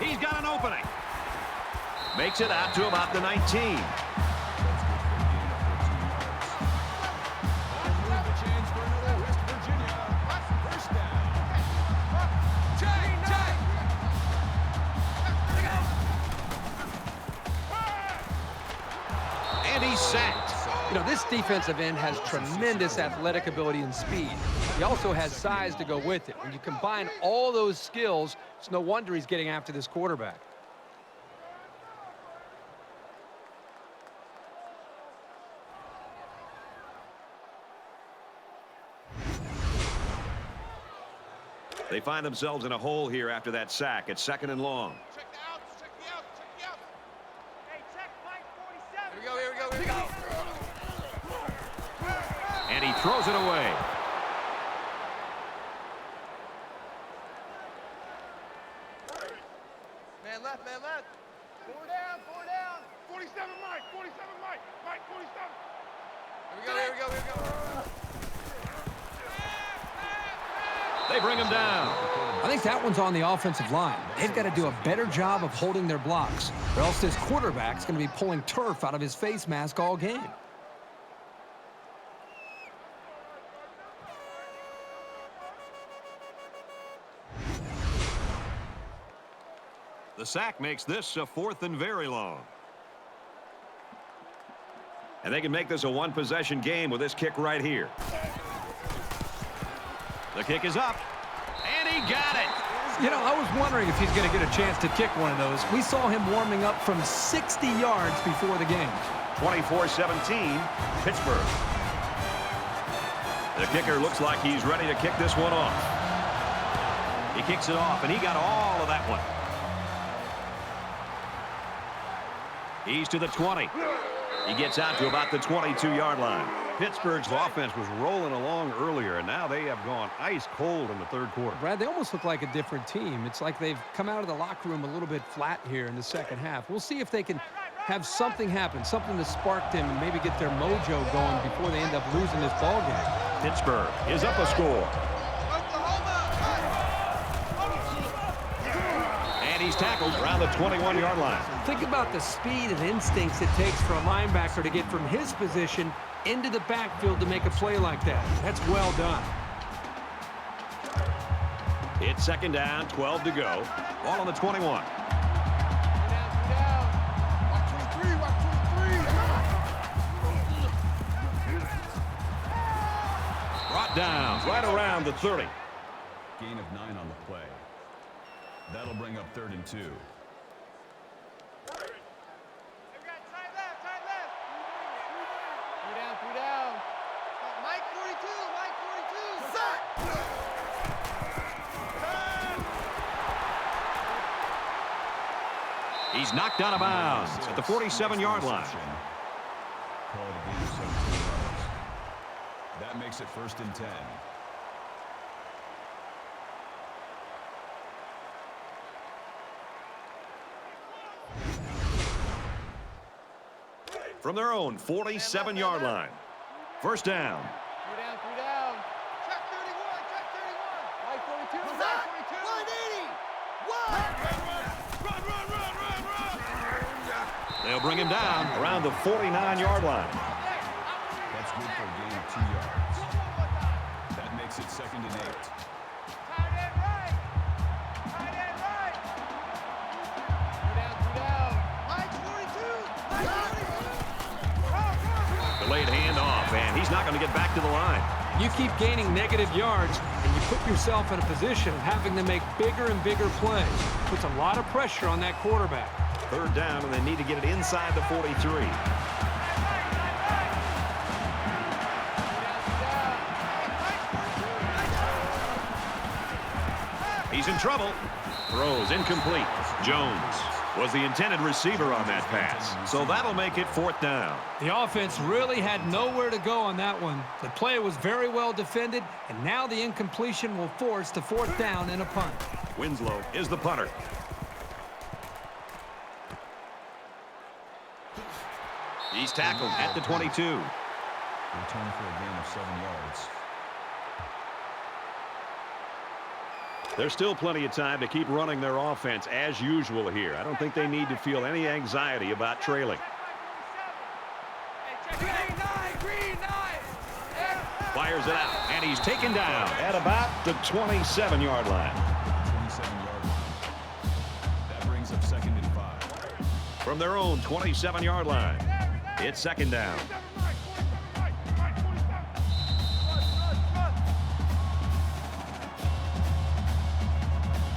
He's got an opening. Makes it out to about the 19. And he's sacked. You know, this defensive end has tremendous athletic ability and speed. He also has size to go with it. When you combine all those skills, it's no wonder he's getting after this quarterback. They find themselves in a hole here after that sack. It's 2nd and long. Check the outs, check the outs, check the outs. Hey, check Mike 47. Here we go. And he throws it away. Man left, man left. 4 down, 4 down. 47 Mike, 47 Mike, Mike 47. Here we go. They bring him down. I think that one's on the offensive line. They've got to do a better job of holding their blocks, or else this quarterback's going to be pulling turf out of his face mask all game. The sack makes this a 4th and very long. And they can make this a one-possession game with this kick right here. The kick is up, and he got it. You know, I was wondering if he's going to get a chance to kick one of those. We saw him warming up from 60 yards before the game. 24-17, Pittsburgh. The kicker looks like he's ready to kick this one off. He kicks it off, and he got all of that one. He's to the 20. He gets out to about the 22-yard line. Pittsburgh's offense was rolling along earlier, and now they have gone ice cold in the third quarter. Brad, they almost look like a different team. It's like they've come out of the locker room a little bit flat here in the second half. We'll see if they can have something happen, something to spark them and maybe get their mojo going before they end up losing this ball game. Pittsburgh is up a score. And he's tackled around the 21-yard line. Think about the speed and instincts it takes for a linebacker to get from his position into the backfield to make a play like that. That's well done. It's second down, 12 to go. Ball on the 21. Watch 23, watch 23. Brought down right around the 30. Gain of 9 on the play. That'll bring up 3rd and 2. Three down. Mike 42, Mike 42. Sack! He's knocked out of bounds at the 47-yard line. Call it a gain of 17 yards. That makes it 1st and 10. From their own 47-yard line. First down. Three down. Check 31, check 31. Mike 42, Mike 42. Run! They'll bring him down around the 49-yard line. That's good for a gain of 2 yards. That makes it 2nd and 8. Tight end right. Three down. Mike 42. Delayed handoff, and he's not going to get back to the line. You keep gaining negative yards, and you put yourself in a position of having to make bigger and bigger plays. Puts a lot of pressure on that quarterback. Third down, and they need to get it inside the 43. He's in trouble. Throws incomplete. Jones was the intended receiver on that pass, so that'll make it 4th down. The offense really had nowhere to go on that one. The play was very well defended, and now the incompletion will force the 4th down and a punt. Winslow is the punter. He's tackled at the 22. Return for a gain of 7 yards. There's still plenty of time to keep running their offense as usual here. I don't think they need to feel any anxiety about trailing. Green 9. Fires it out, and he's taken down at about the 27-yard line. 27-yard line. That brings up 2nd and 5. From their own 27-yard line, it's second down.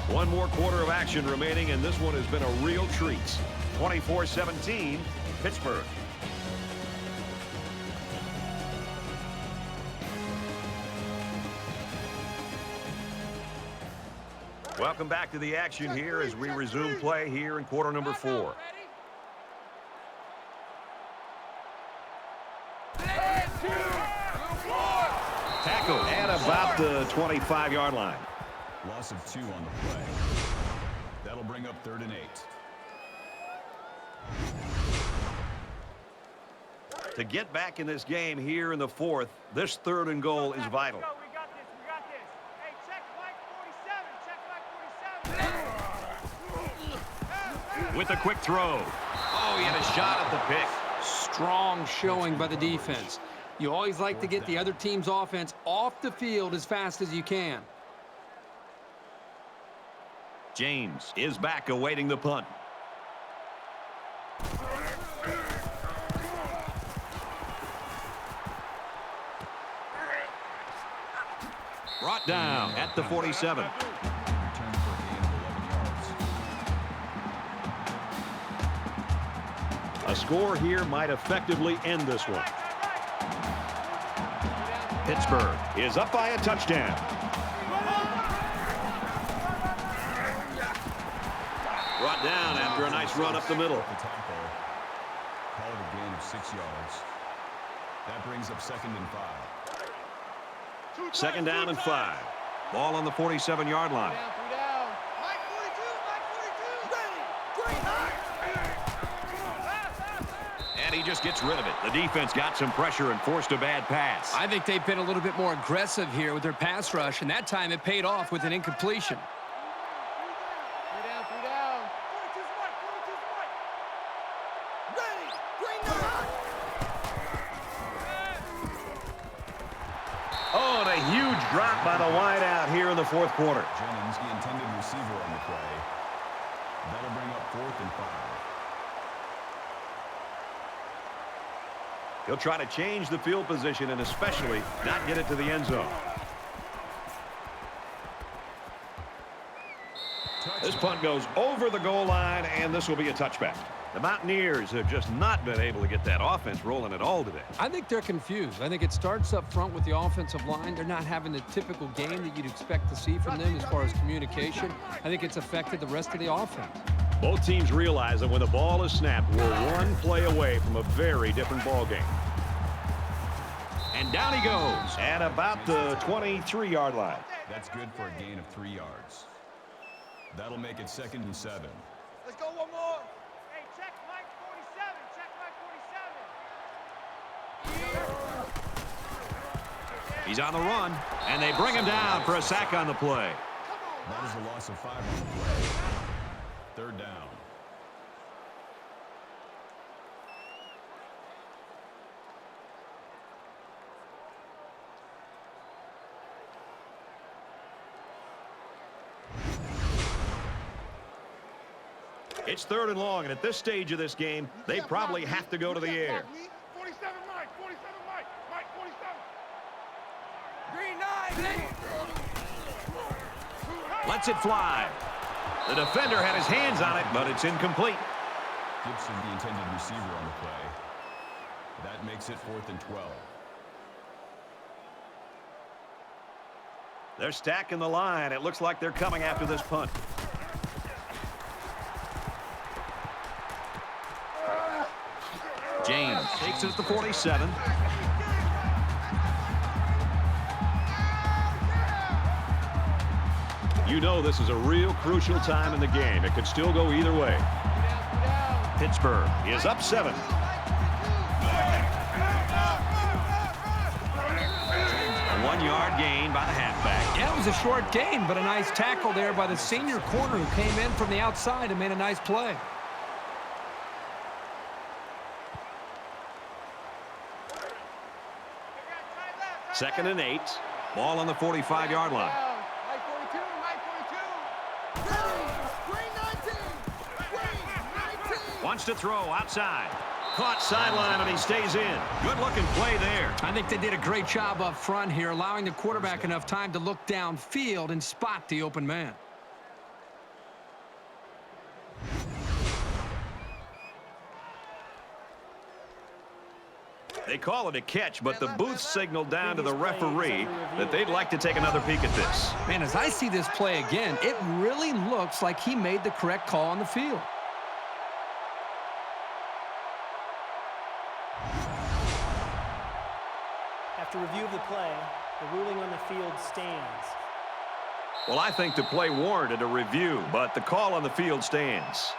One more quarter of action remaining, and this one has been a real treat. 24-17, Pittsburgh. Welcome back to the action here as we resume play here in quarter number 4. Tackle at about the 25-yard line. Loss of 2 on the play. That'll bring up 3rd and 8. To get back in this game here in the 4th, this 3rd and goal is vital. We got this. Hey, check Mike 47. Check Mike with a quick throw. Oh, he had a shot at the pick. Strong showing by the defense. You always like to get the other team's offense off the field as fast as you can. James is back awaiting the punt. Brought down at the 47. Return for a gain of 11 yards. A score here might effectively end this one. Pittsburgh is up by a touchdown. Brought down after a nice run up the middle. The tackle. Call it a gain of 6 yards. That brings up 2nd and 5. 2nd down and 5. Ball on the 47-yard line. Mike 42, Mike 42. Ready. Green high. And he just gets rid of it. The defense got some pressure and forced a bad pass. I think they've been a little bit more aggressive here with their pass rush, and that time it paid off with an incompletion. 3 down, 3 down. 42's Mike, 42's Mike. Ready. Green high. Oh, and a huge drop by the wideout here in the 4th quarter. Jennings, the intended receiver on the play. That'll bring up 4th and 5. He'll try to change the field position and especially not get it to the end zone. This punt goes over the goal line, and this will be a touchback. The Mountaineers have just not been able to get that offense rolling at all today. I think they're confused. I think it starts up front with the offensive line. They're not having the typical game that you'd expect to see from them as far as communication. I think it's affected the rest of the offense. Both teams realize that when the ball is snapped, we're one play away from a very different ball game. And down he goes at about the 23-yard line. That's good for a gain of 3 yards. That'll make it 2nd and 7. Let's go one more. Hey, check Mike 47. Check Mike 47. He's on the run, and they bring him down for a sack on the play. That is a loss of 5 on the play. 3rd down. It's 3rd and long, and at this stage of this game, they probably have to go to the air. 47 Mike, 47 Mike, Mike 47. Green 9. Lets it fly. The defender had his hands on it, but it's incomplete. Gibson, the intended receiver on the play. That makes it 4th and 12. They're stacking the line. It looks like they're coming after this punt. James takes it at the 47. You know this is a real crucial time in the game. It could still go either way. Pittsburgh is up 7. A 1-yard gain by the halfback. Yeah, it was a short gain, but a nice tackle there by the senior corner who came in from the outside and made a nice play. Second and 8. Ball on the 45-yard line. Mike 42, Mike 42. Green 19. Green 19. Wants to throw outside. Caught sideline, and he stays in. Good-looking play there. I think they did a great job up front here, allowing the quarterback enough time to look downfield and spot the open man. They call it a catch, but the booth signaled down to the referee that they'd like to take another peek at this. Man, as I see this play again, it really looks like he made the correct call on the field. After review of the play, the ruling on the field stands. Well, I think the play warranted a review, but the call on the field stands.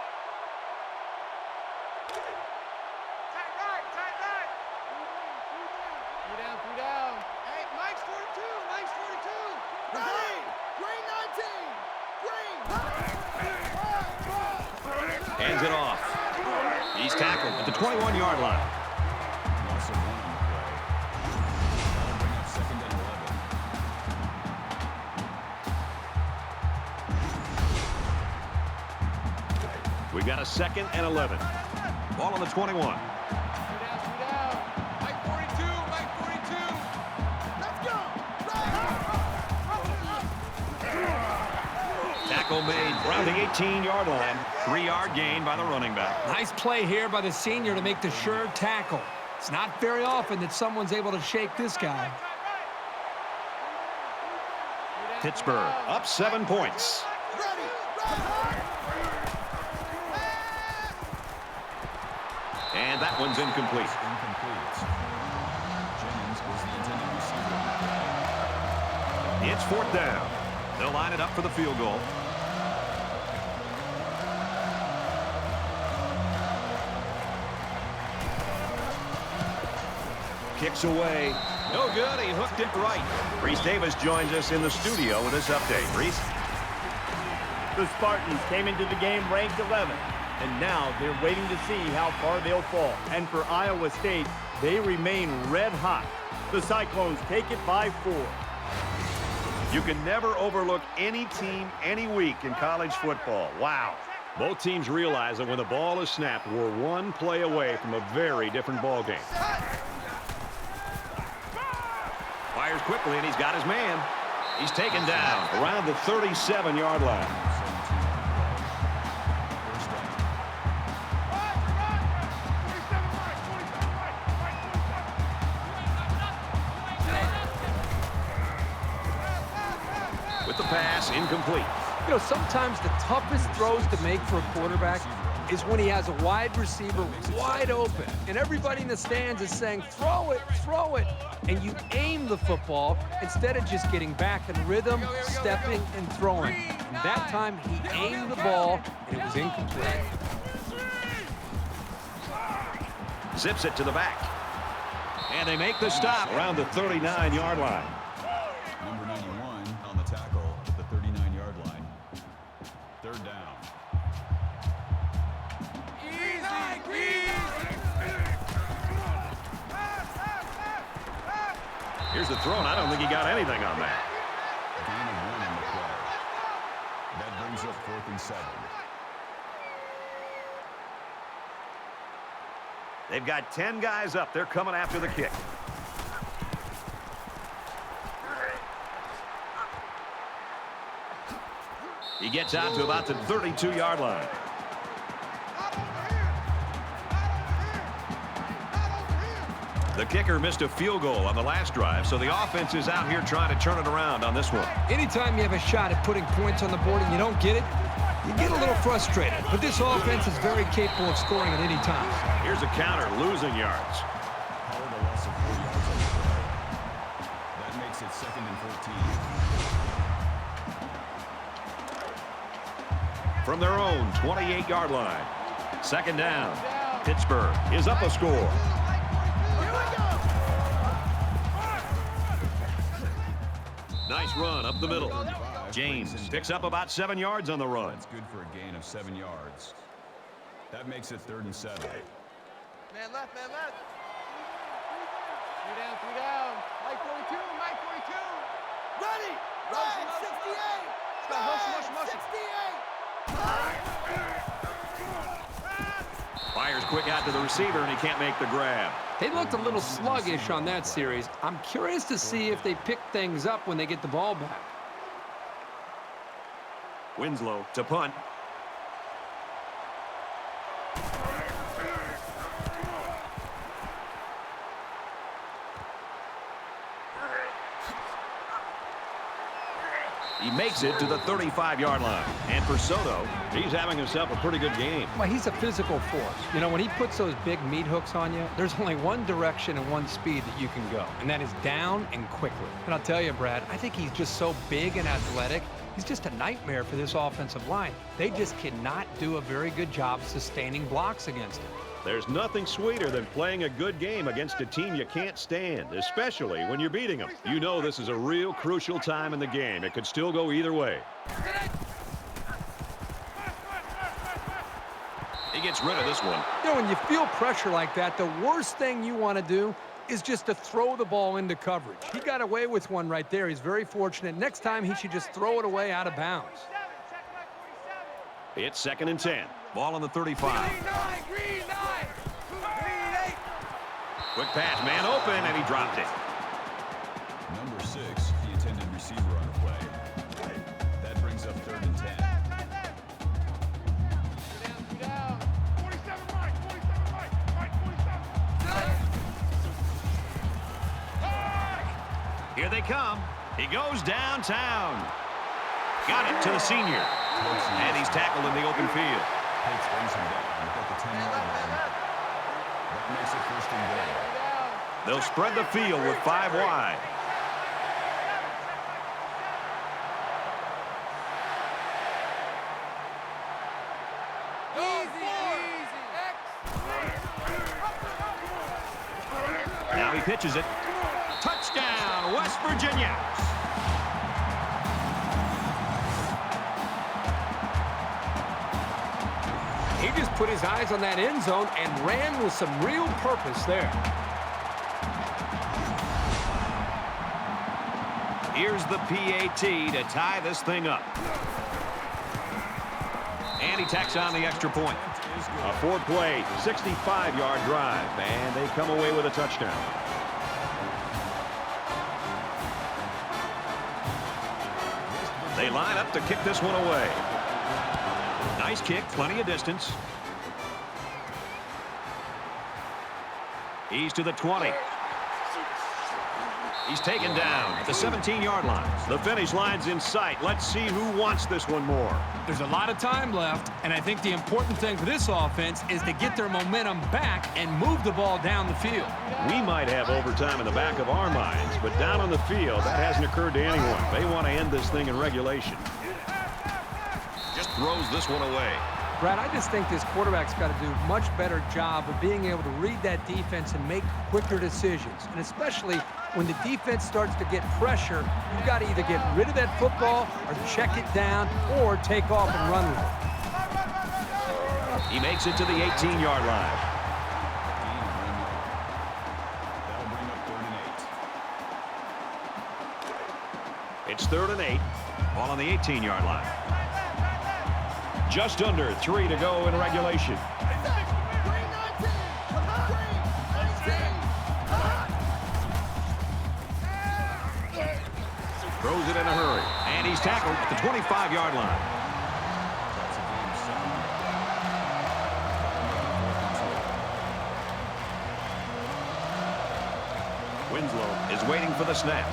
Hands it off. He's tackled at the 21-yard line. Loss of 1 on the play. That'll bring up 2nd and 11. We've got a 2nd and 11. Ball on the 21. Tackle made around the 18-yard line. 3-yard gain by the running back. Nice play here by the senior to make the sure tackle. It's not very often that someone's able to shake this guy. Pittsburgh up 7 points. And that one's incomplete. Jennings was the intended receiver. It's 4th down. They'll line it up for the field goal. Kicks away. No good. He hooked it right. Reese Davis joins us in the studio with this update. Reese? The Spartans came into the game ranked 11th, and now they're waiting to see how far they'll fall. And for Iowa State, they remain red hot. The Cyclones take it by 4. You can never overlook any team any week in college football. Wow. Both teams realize that when the ball is snapped, we're one play away from a very different ball game. Fires quickly, and he's got his man. He's taken down around the 37-yard line. With the pass, incomplete. You know, sometimes the toughest throws to make for a quarterback is when he has a wide receiver wide open, and everybody in the stands is saying, throw it, and you aim the football instead of just getting back in rhythm, stepping, and throwing. And that time, he aimed the ball, and it was incomplete. Zips it to the back. And they make the stop around the 39-yard line. Number 91 on the tackle at the 39-yard line. 3rd down. Here's the throw, and I don't think he got anything on that. Gain of 1 on the play. That brings up 4th and 7. They've got 10 guys up. They're coming after the kick. He gets out to about the 32-yard line. The kicker missed a field goal on the last drive, so the offense is out here trying to turn it around on this one. Anytime you have a shot at putting points on the board and you don't get it, you get a little frustrated. But this offense is very capable of scoring at any time. Here's a counter, losing yards. Called a loss of 4 yards on the play. That makes it 2nd and 14. From their own 28-yard line. 2nd down. Pittsburgh is up a score. Nice run up the middle. James picks up about 7 yards on the run. That's good for a gain of 7 yards. That makes it 3rd and 7. Man left, man left. 3 down. Mike 42, Mike 42. Ready, right, 68. Motion. 68. Fires quick out to the receiver, and he can't make the grab. They looked a little sluggish on that series. I'm curious to see if they pick things up when they get the ball back. Winslow to punt. He makes it to the 35-yard line. And for Soto, he's having himself a pretty good game. Well, he's a physical force. You know, when he puts those big meat hooks on you, there's only one direction and one speed that you can go, and that is down and quickly. And I'll tell you, Brad, I think he's just so big and athletic. He's just a nightmare for this offensive line. They just cannot do a very good job sustaining blocks against him. There's nothing sweeter than playing a good game against a team you can't stand, especially when you're beating them. You know this is a real crucial time in the game. It could still go either way. gets rid of this one. You know, when you feel pressure like that, the worst thing you want to do is just to throw the ball into coverage. He got away with one right there. He's very fortunate. Next time, he should just throw it away out of bounds. It's 2nd and 10. Ball on the 35. Green 9. Quick pass, man open, and he dropped it. Number 6, the intended receiver on the play. That brings up 3rd and 10. Down. 47 Mike. 47 Mike. Mike 47. Here they come. He goes downtown. Got it to the senior. And he's tackled in the open field. Pitts brings him down at the 10-yard line. That makes it 1st and goal. They'll spread the field with 5 wide. Now he pitches it. Touchdown, West Virginia. He just put his eyes on that end zone and ran with some real purpose there. Here's the PAT to tie this thing up. And he tacks on the extra point. A 4-play, 65-yard drive, and they come away with a touchdown. They line up to kick this one away. Nice kick, plenty of distance. He's to the 20. He's taken down at the 17-yard line. The finish line's in sight. Let's see who wants this one more. There's a lot of time left, and I think the important thing for this offense is to get their momentum back and move the ball down the field. We might have overtime in the back of our minds, but down on the field, that hasn't occurred to anyone. They want to end this thing in regulation. Just throws this one away. Brad, I just think this quarterback's got to do a much better job of being able to read that defense and make quicker decisions. And especially when the defense starts to get pressure, you've got to either get rid of that football or check it down or take off and run with it. He makes it to the 18-yard line. That'll bring up 3rd and 8. It's 3rd and 8. Ball on the 18-yard line. Just under 3 to go in regulation. Throws it in a hurry. And he's tackled at the 25-yard line. Winslow is waiting for the snap.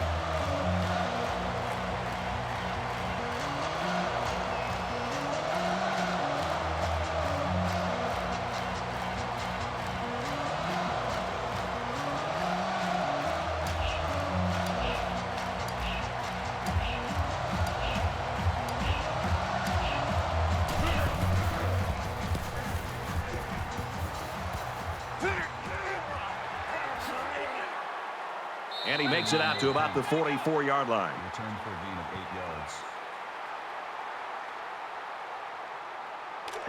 And he makes it out to about the 44-yard line. Return for a gain of 8 yards.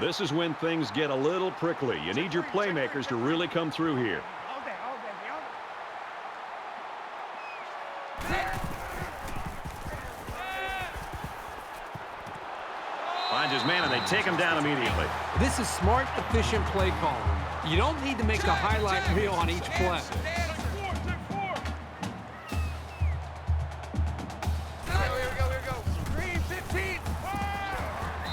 This is when things get a little prickly. You need your playmakers to really come through here. Finds his man, and they take him down immediately. This is smart, efficient play calling. You don't need to make a highlight reel on each play.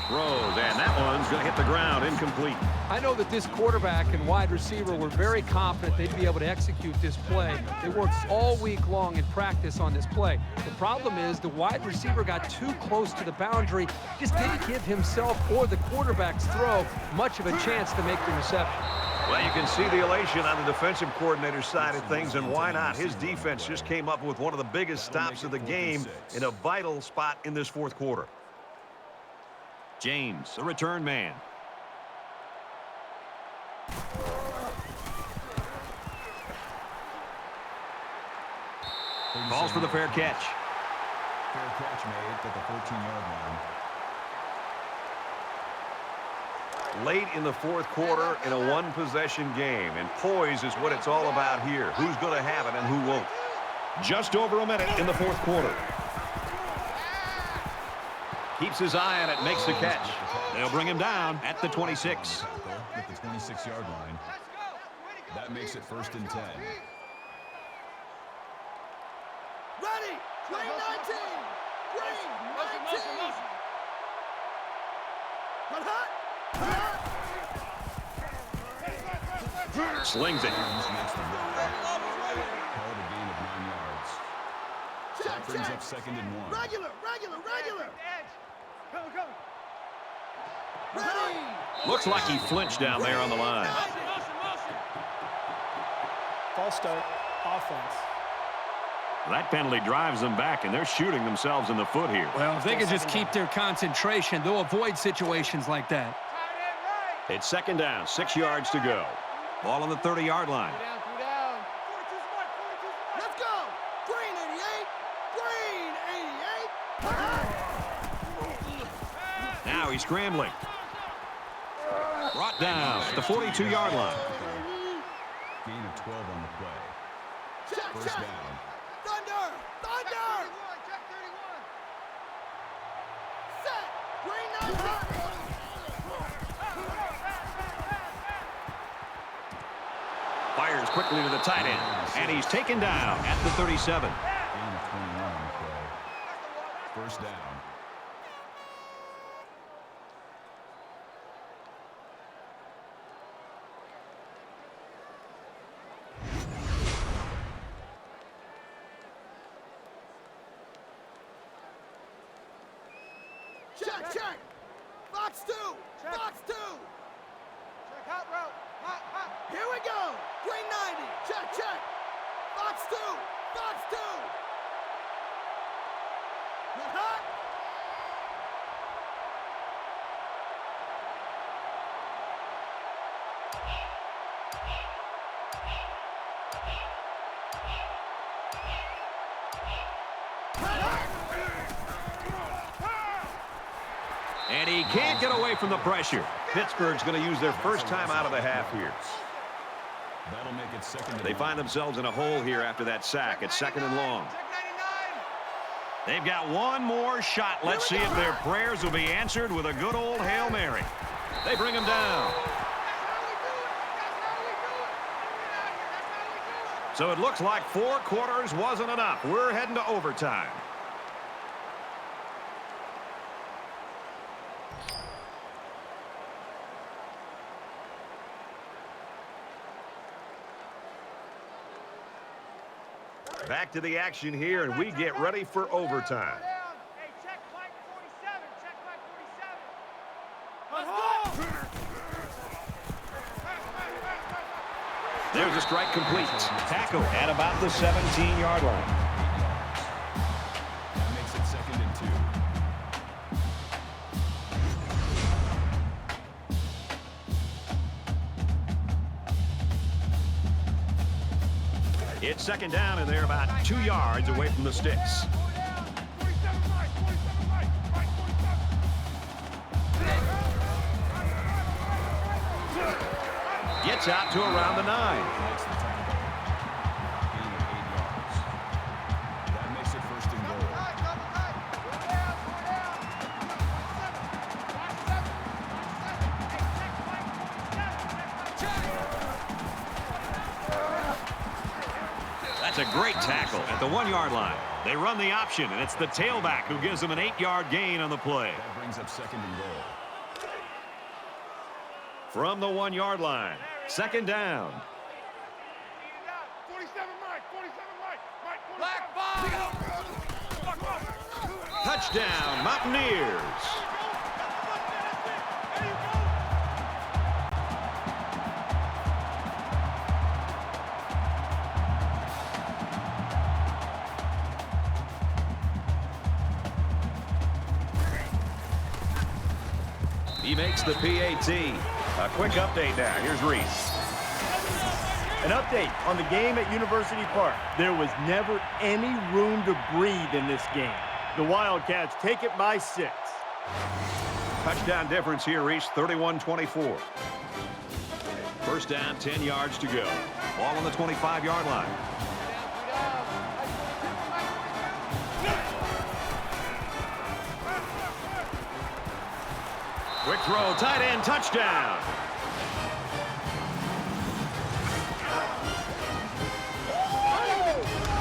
Throws, and that one's going to hit the ground, incomplete. I know that this quarterback and wide receiver were very confident they'd be able to execute this play. They worked all week long in practice on this play. The problem is the wide receiver got too close to the boundary, just didn't give himself or the quarterback's throw much of a chance to make the reception. Well, you can see the elation on the defensive coordinator's side of things, and why not? His defense just came up with one of the biggest stops of the game in a vital spot in this fourth quarter. James, the return man. Calls for the fair catch. Fair catch made at the 14-yard line. Late in the fourth quarter in a one-possession game, and poise is what it's all about here. Who's going to have it and who won't? Just over a minute in the fourth quarter. Keeps his eye on it, makes the catch. They'll bring him down at the 26. At the 26-yard line. That makes it 1st and 10. Ready! Green 19! Green 19! Run hot! Slings it. Makes the run. Called a gain of 9 yards. That brings up 2nd and 1. Regular! Ready! Looks like he flinched down there on the line. False start, offense. That penalty drives them back, and they're shooting themselves in the foot here. Well, if they could just keep their concentration, they'll avoid situations like that. It's 2nd down, 6 yards to go. Ball on the 30-yard line. Let's go! Green 88! Green 88! Now he's scrambling. Brought down at the 42-yard line. Gain of 12 on the play. Check! 1st down. Thunder! Check 31! Set! Green 19! Fires quickly to the tight end, and he's taken down at the 37. Gain of 21 on the play. 1st down. Check! Box 2! Box 2! Check hot route! Hot! Here we go! Green 90! Check! Box 2! Box 2! Hot! And he can't get away from the pressure. Pittsburgh's going to use their first time out of the half here. That'll make it 2nd and They find themselves in a hole here after that sack. It's 2nd and long. They've got one more shot. Let's see if their prayers will be answered with a good old Hail Mary. They bring him down. So it looks like 4 quarters wasn't enough. We're heading to overtime. Back to the action here, and we get ready for overtime. Hey, check Mike 47! Check Mike 47! There's a strike complete. Tackle at about the 17-yard line. that makes it 2nd and 2. It's 2nd down, and they're about 2 yards away from the sticks. Gets out to around the 9. Makes the tackle. Gain of 8 yards. That makes it 1st and goal. That's a great tackle at the 1-yard line. They run the option, and it's the tailback who gives them an 8-yard gain on the play. That brings up 2nd and goal. From the 1-yard line, 2nd down. 47 Mike! 47 Mike! Black ball! Touchdown, Mountaineers. He makes the PAT. A quick update now. Here's Reese. An update on the game at University Park. There was never any room to breathe in this game. The Wildcats take it by 6. Touchdown difference here reached 31-24. First down, 10 yards to go. Ball on the 25-yard line. Quick throw, tight end, touchdown.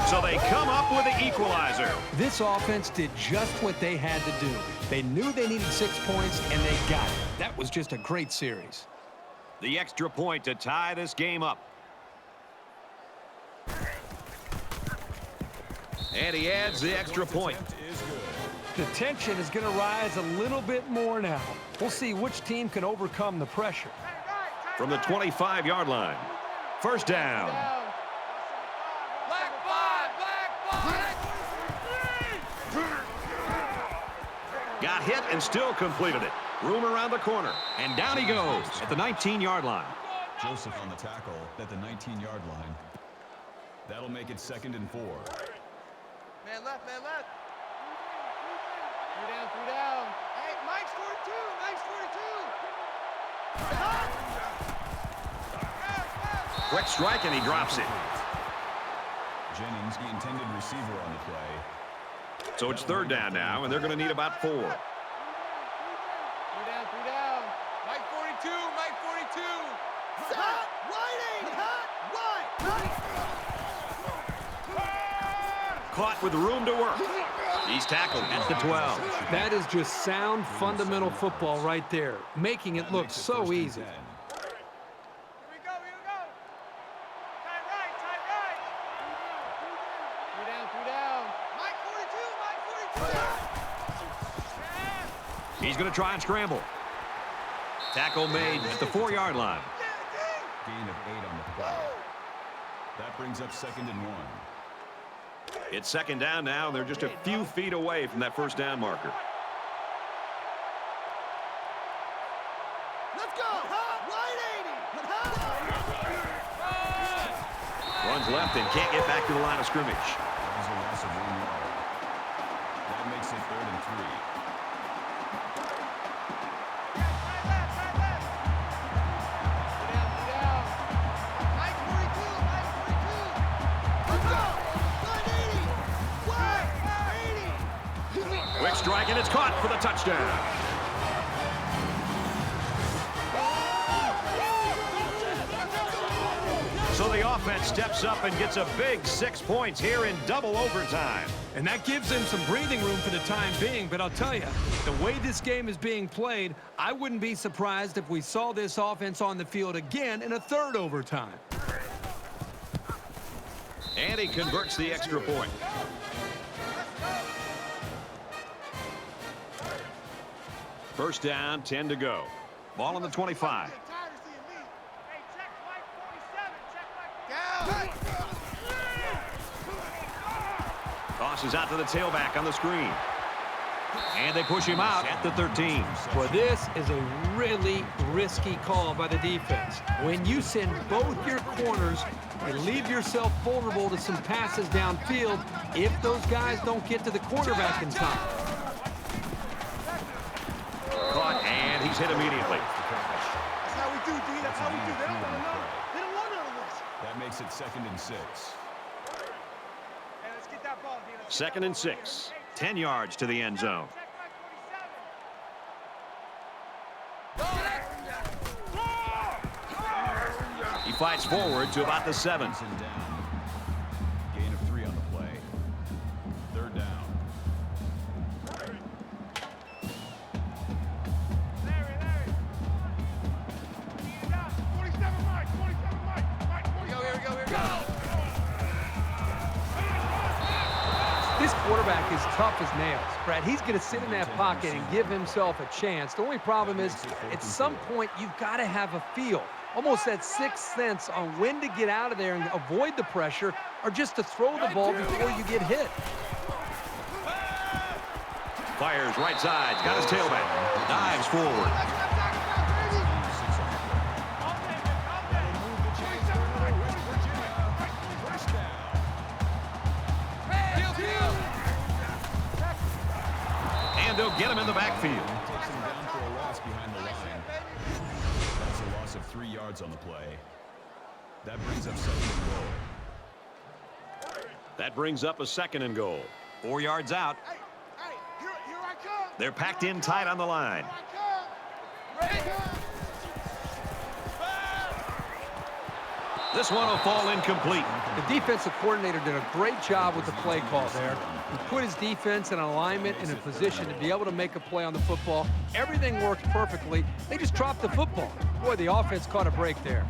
So they come up with the equalizer. This offense did just what they had to do. They knew they needed 6 points, and they got it. That was just a great series. The extra point to tie this game up. And he adds the extra point. The tension is going to rise a little bit more now. We'll see which team can overcome the pressure. From the 25-yard line. First down. Black five, black five. Got hit and still completed it. Room around the corner. And down he goes at the 19-yard line. Joseph on the tackle at the 19-yard line. That'll make it 2nd and 4. Man left, man left. Three down. Hey, Mike's 42, Mike's 42. Quick strike, and he drops it. Jennings, the intended receiver on the play. So it's 3rd down now, and they're going to need about 4. Three down. Mike 42, Mike 42. Hot, wide, hot, wide. Caught with room to work. He's tackled at the 12. That is just sound, fundamental football right there, making it look so easy. Here we go. Tight right. Three down. Mike 42, He's going to try and scramble. Tackle made at the 4-yard line. Gain of 8 on the play. That brings up 2nd and 1. It's 2nd down now, and they're just a few feet away from that first down marker. Let's go. Hot, wide, Runs left and can't get back to the line of scrimmage. That was a loss of 1 yard. That makes it 3rd and 3. Quick strike, and it's caught for the touchdown. So the offense steps up and gets a big 6 points here in double overtime. And that gives them some breathing room for the time being, but I'll tell you, the way this game is being played, I wouldn't be surprised if we saw this offense on the field again in a 3rd overtime. And he converts the extra point. First down, 10 to go. Ball on the 25. Tosses out to the tailback on the screen. And they push him out at the 13. Well, this is a really risky call by the defense. When you send both your corners, you leave yourself vulnerable to some passes downfield if those guys don't get to the quarterback in time. Caught, and he's hit immediately. That's how we do, D. That's how we do. They don't want to know. They don't want none of this. That makes it 2nd and 6. Hey, let's get that ball, D. 2nd and 6. 10 yards to the end zone. He fights forward to about the 7. And down. Gain of 3 on the play. 3rd down. This quarterback is tough as nails, Brad. He's going to sit in that pocket and give himself a chance. The only problem is, at some point, you've got to have a feel, almost that 6th sense on when to get out of there and avoid the pressure, or just to throw the ball before you get hit. Fires right side, got his tailback, dives forward. And they'll get him in the backfield. Takes him down for a 3 yards on the play. That brings up 2nd and goal. That brings up a 2nd and goal. 4 yards out. Hey, here I come. They're packed in tight on the line. Here I come. Ready? This one will fall incomplete. The defensive coordinator did a great job with the play call there. He put his defense in alignment and in a position to be able to make a play on the football. Everything worked perfectly. They just dropped the football. Boy, the offense caught a break there.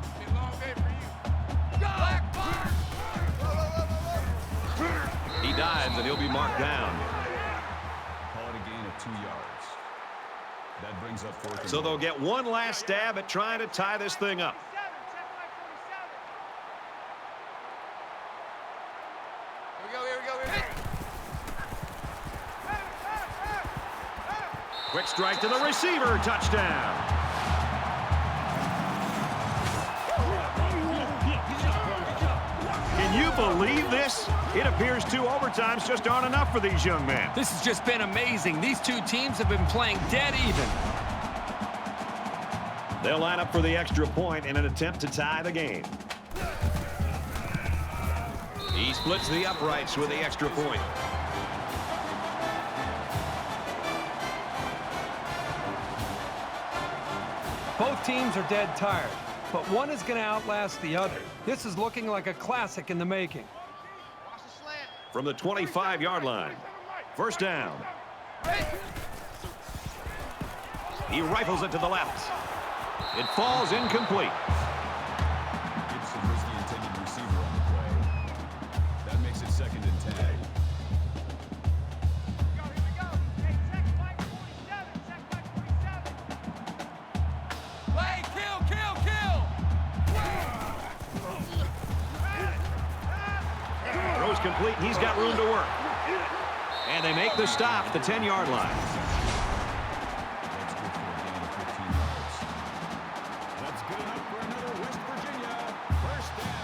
He dives, and he'll be marked down. Call it a gain of 2 yards. That brings up 4th and So goal. they'll get one last stab at trying to tie this thing up. Here we go. Quick strike to the receiver. Touchdown. Can you believe this? It appears 2 overtimes just aren't enough for these young men. This has just been amazing. These two teams have been playing dead even. They'll line up for the extra point in an attempt to tie the game. He splits the uprights with the extra point. Both teams are dead tired, but one is going to outlast the other. This is looking like a classic in the making. From the 25-yard line. 1st down. He rifles it to the left. It falls incomplete. Gives the intended receiver on the play. That makes it 2nd and 10. Play, kill. Throws complete. He's got room to work. And they make the stop at the 10-yard line. That's good for a gain of 15 yards. That's good enough for another West Virginia 1st down.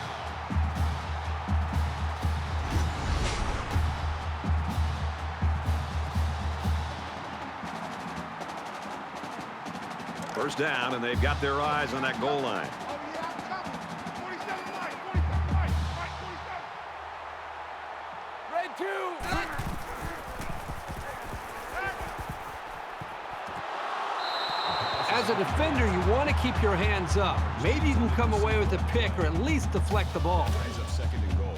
First down, and they've got their eyes on that goal line. Red 2. As a defender, you want to keep your hands up. Maybe you can come away with a pick or at least deflect the ball. Brings up 2nd and goal.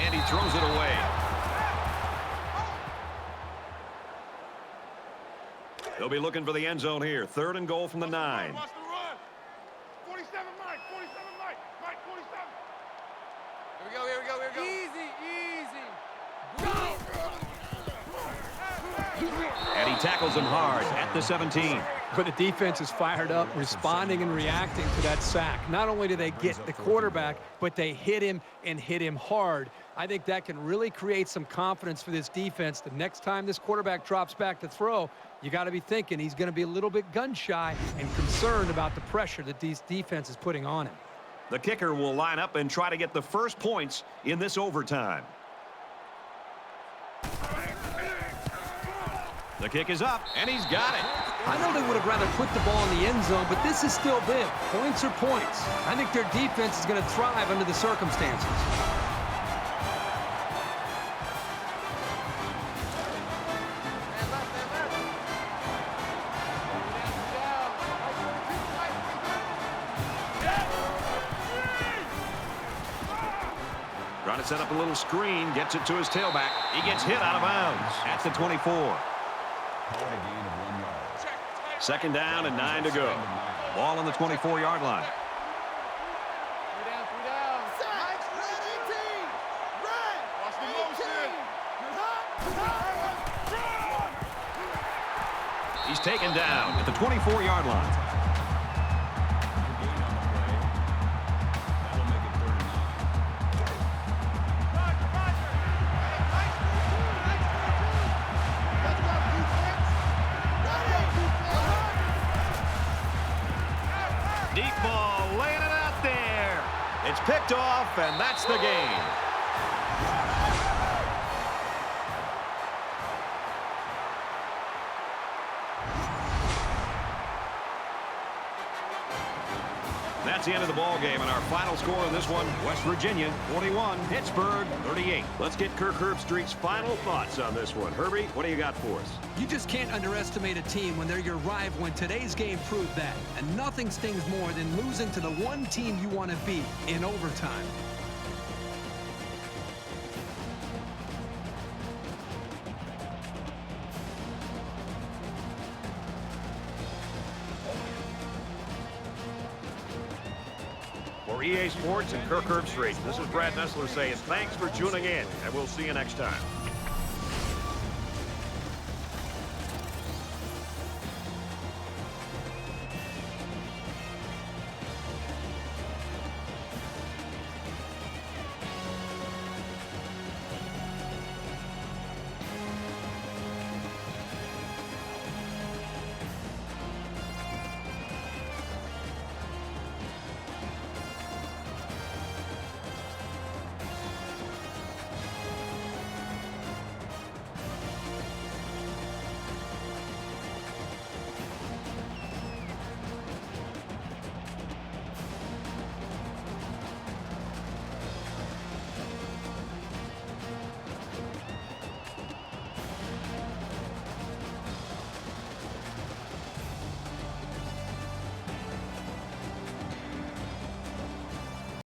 And he throws it away. They'll be looking for the end zone here. 3rd and goal from the 9. Watch the run. 47 Mike. 47. Here we go. Easy. And he tackles him hard at the 17. But the defense is fired up, responding and reacting to that sack. Not only do they get the quarterback, but they hit him and hit him hard. I think that can really create some confidence for this defense. The next time this quarterback drops back to throw, you got to be thinking he's going to be a little bit gun-shy and concerned about the pressure that this defense is putting on him. The kicker will line up and try to get the first points in this overtime. The kick is up, and he's got it. I know they would have rather put the ball in the end zone, but this is still big. Points are points. I think their defense is going to thrive under the circumstances. Trying to set up a little screen, gets it to his tailback. He gets hit out of bounds at the 24. Call it a gain of 1 yard. 2nd down and 9 to go. Ball on the 24-yard line. 3 down. Set. Red 18. Red. Watch the motion. He's taken down at the 24-yard line. That'll make it 3rd and 9. Deep ball, laying it out there. It's picked off, and that's the game. That's the end of the ball game, and our final score in this one, West Virginia 41, Pittsburgh 38. Let's get Kirk Herbstreit's final thoughts on this one. Herbie, what do you got for us? You just can't underestimate a team when they're your rival, and today's game proved that. And nothing stings more than losing to the one team you want to beat in overtime. For EA Sports and Kirk Herbstreit, this is Brad Nessler saying thanks for tuning in, and we'll see you next time.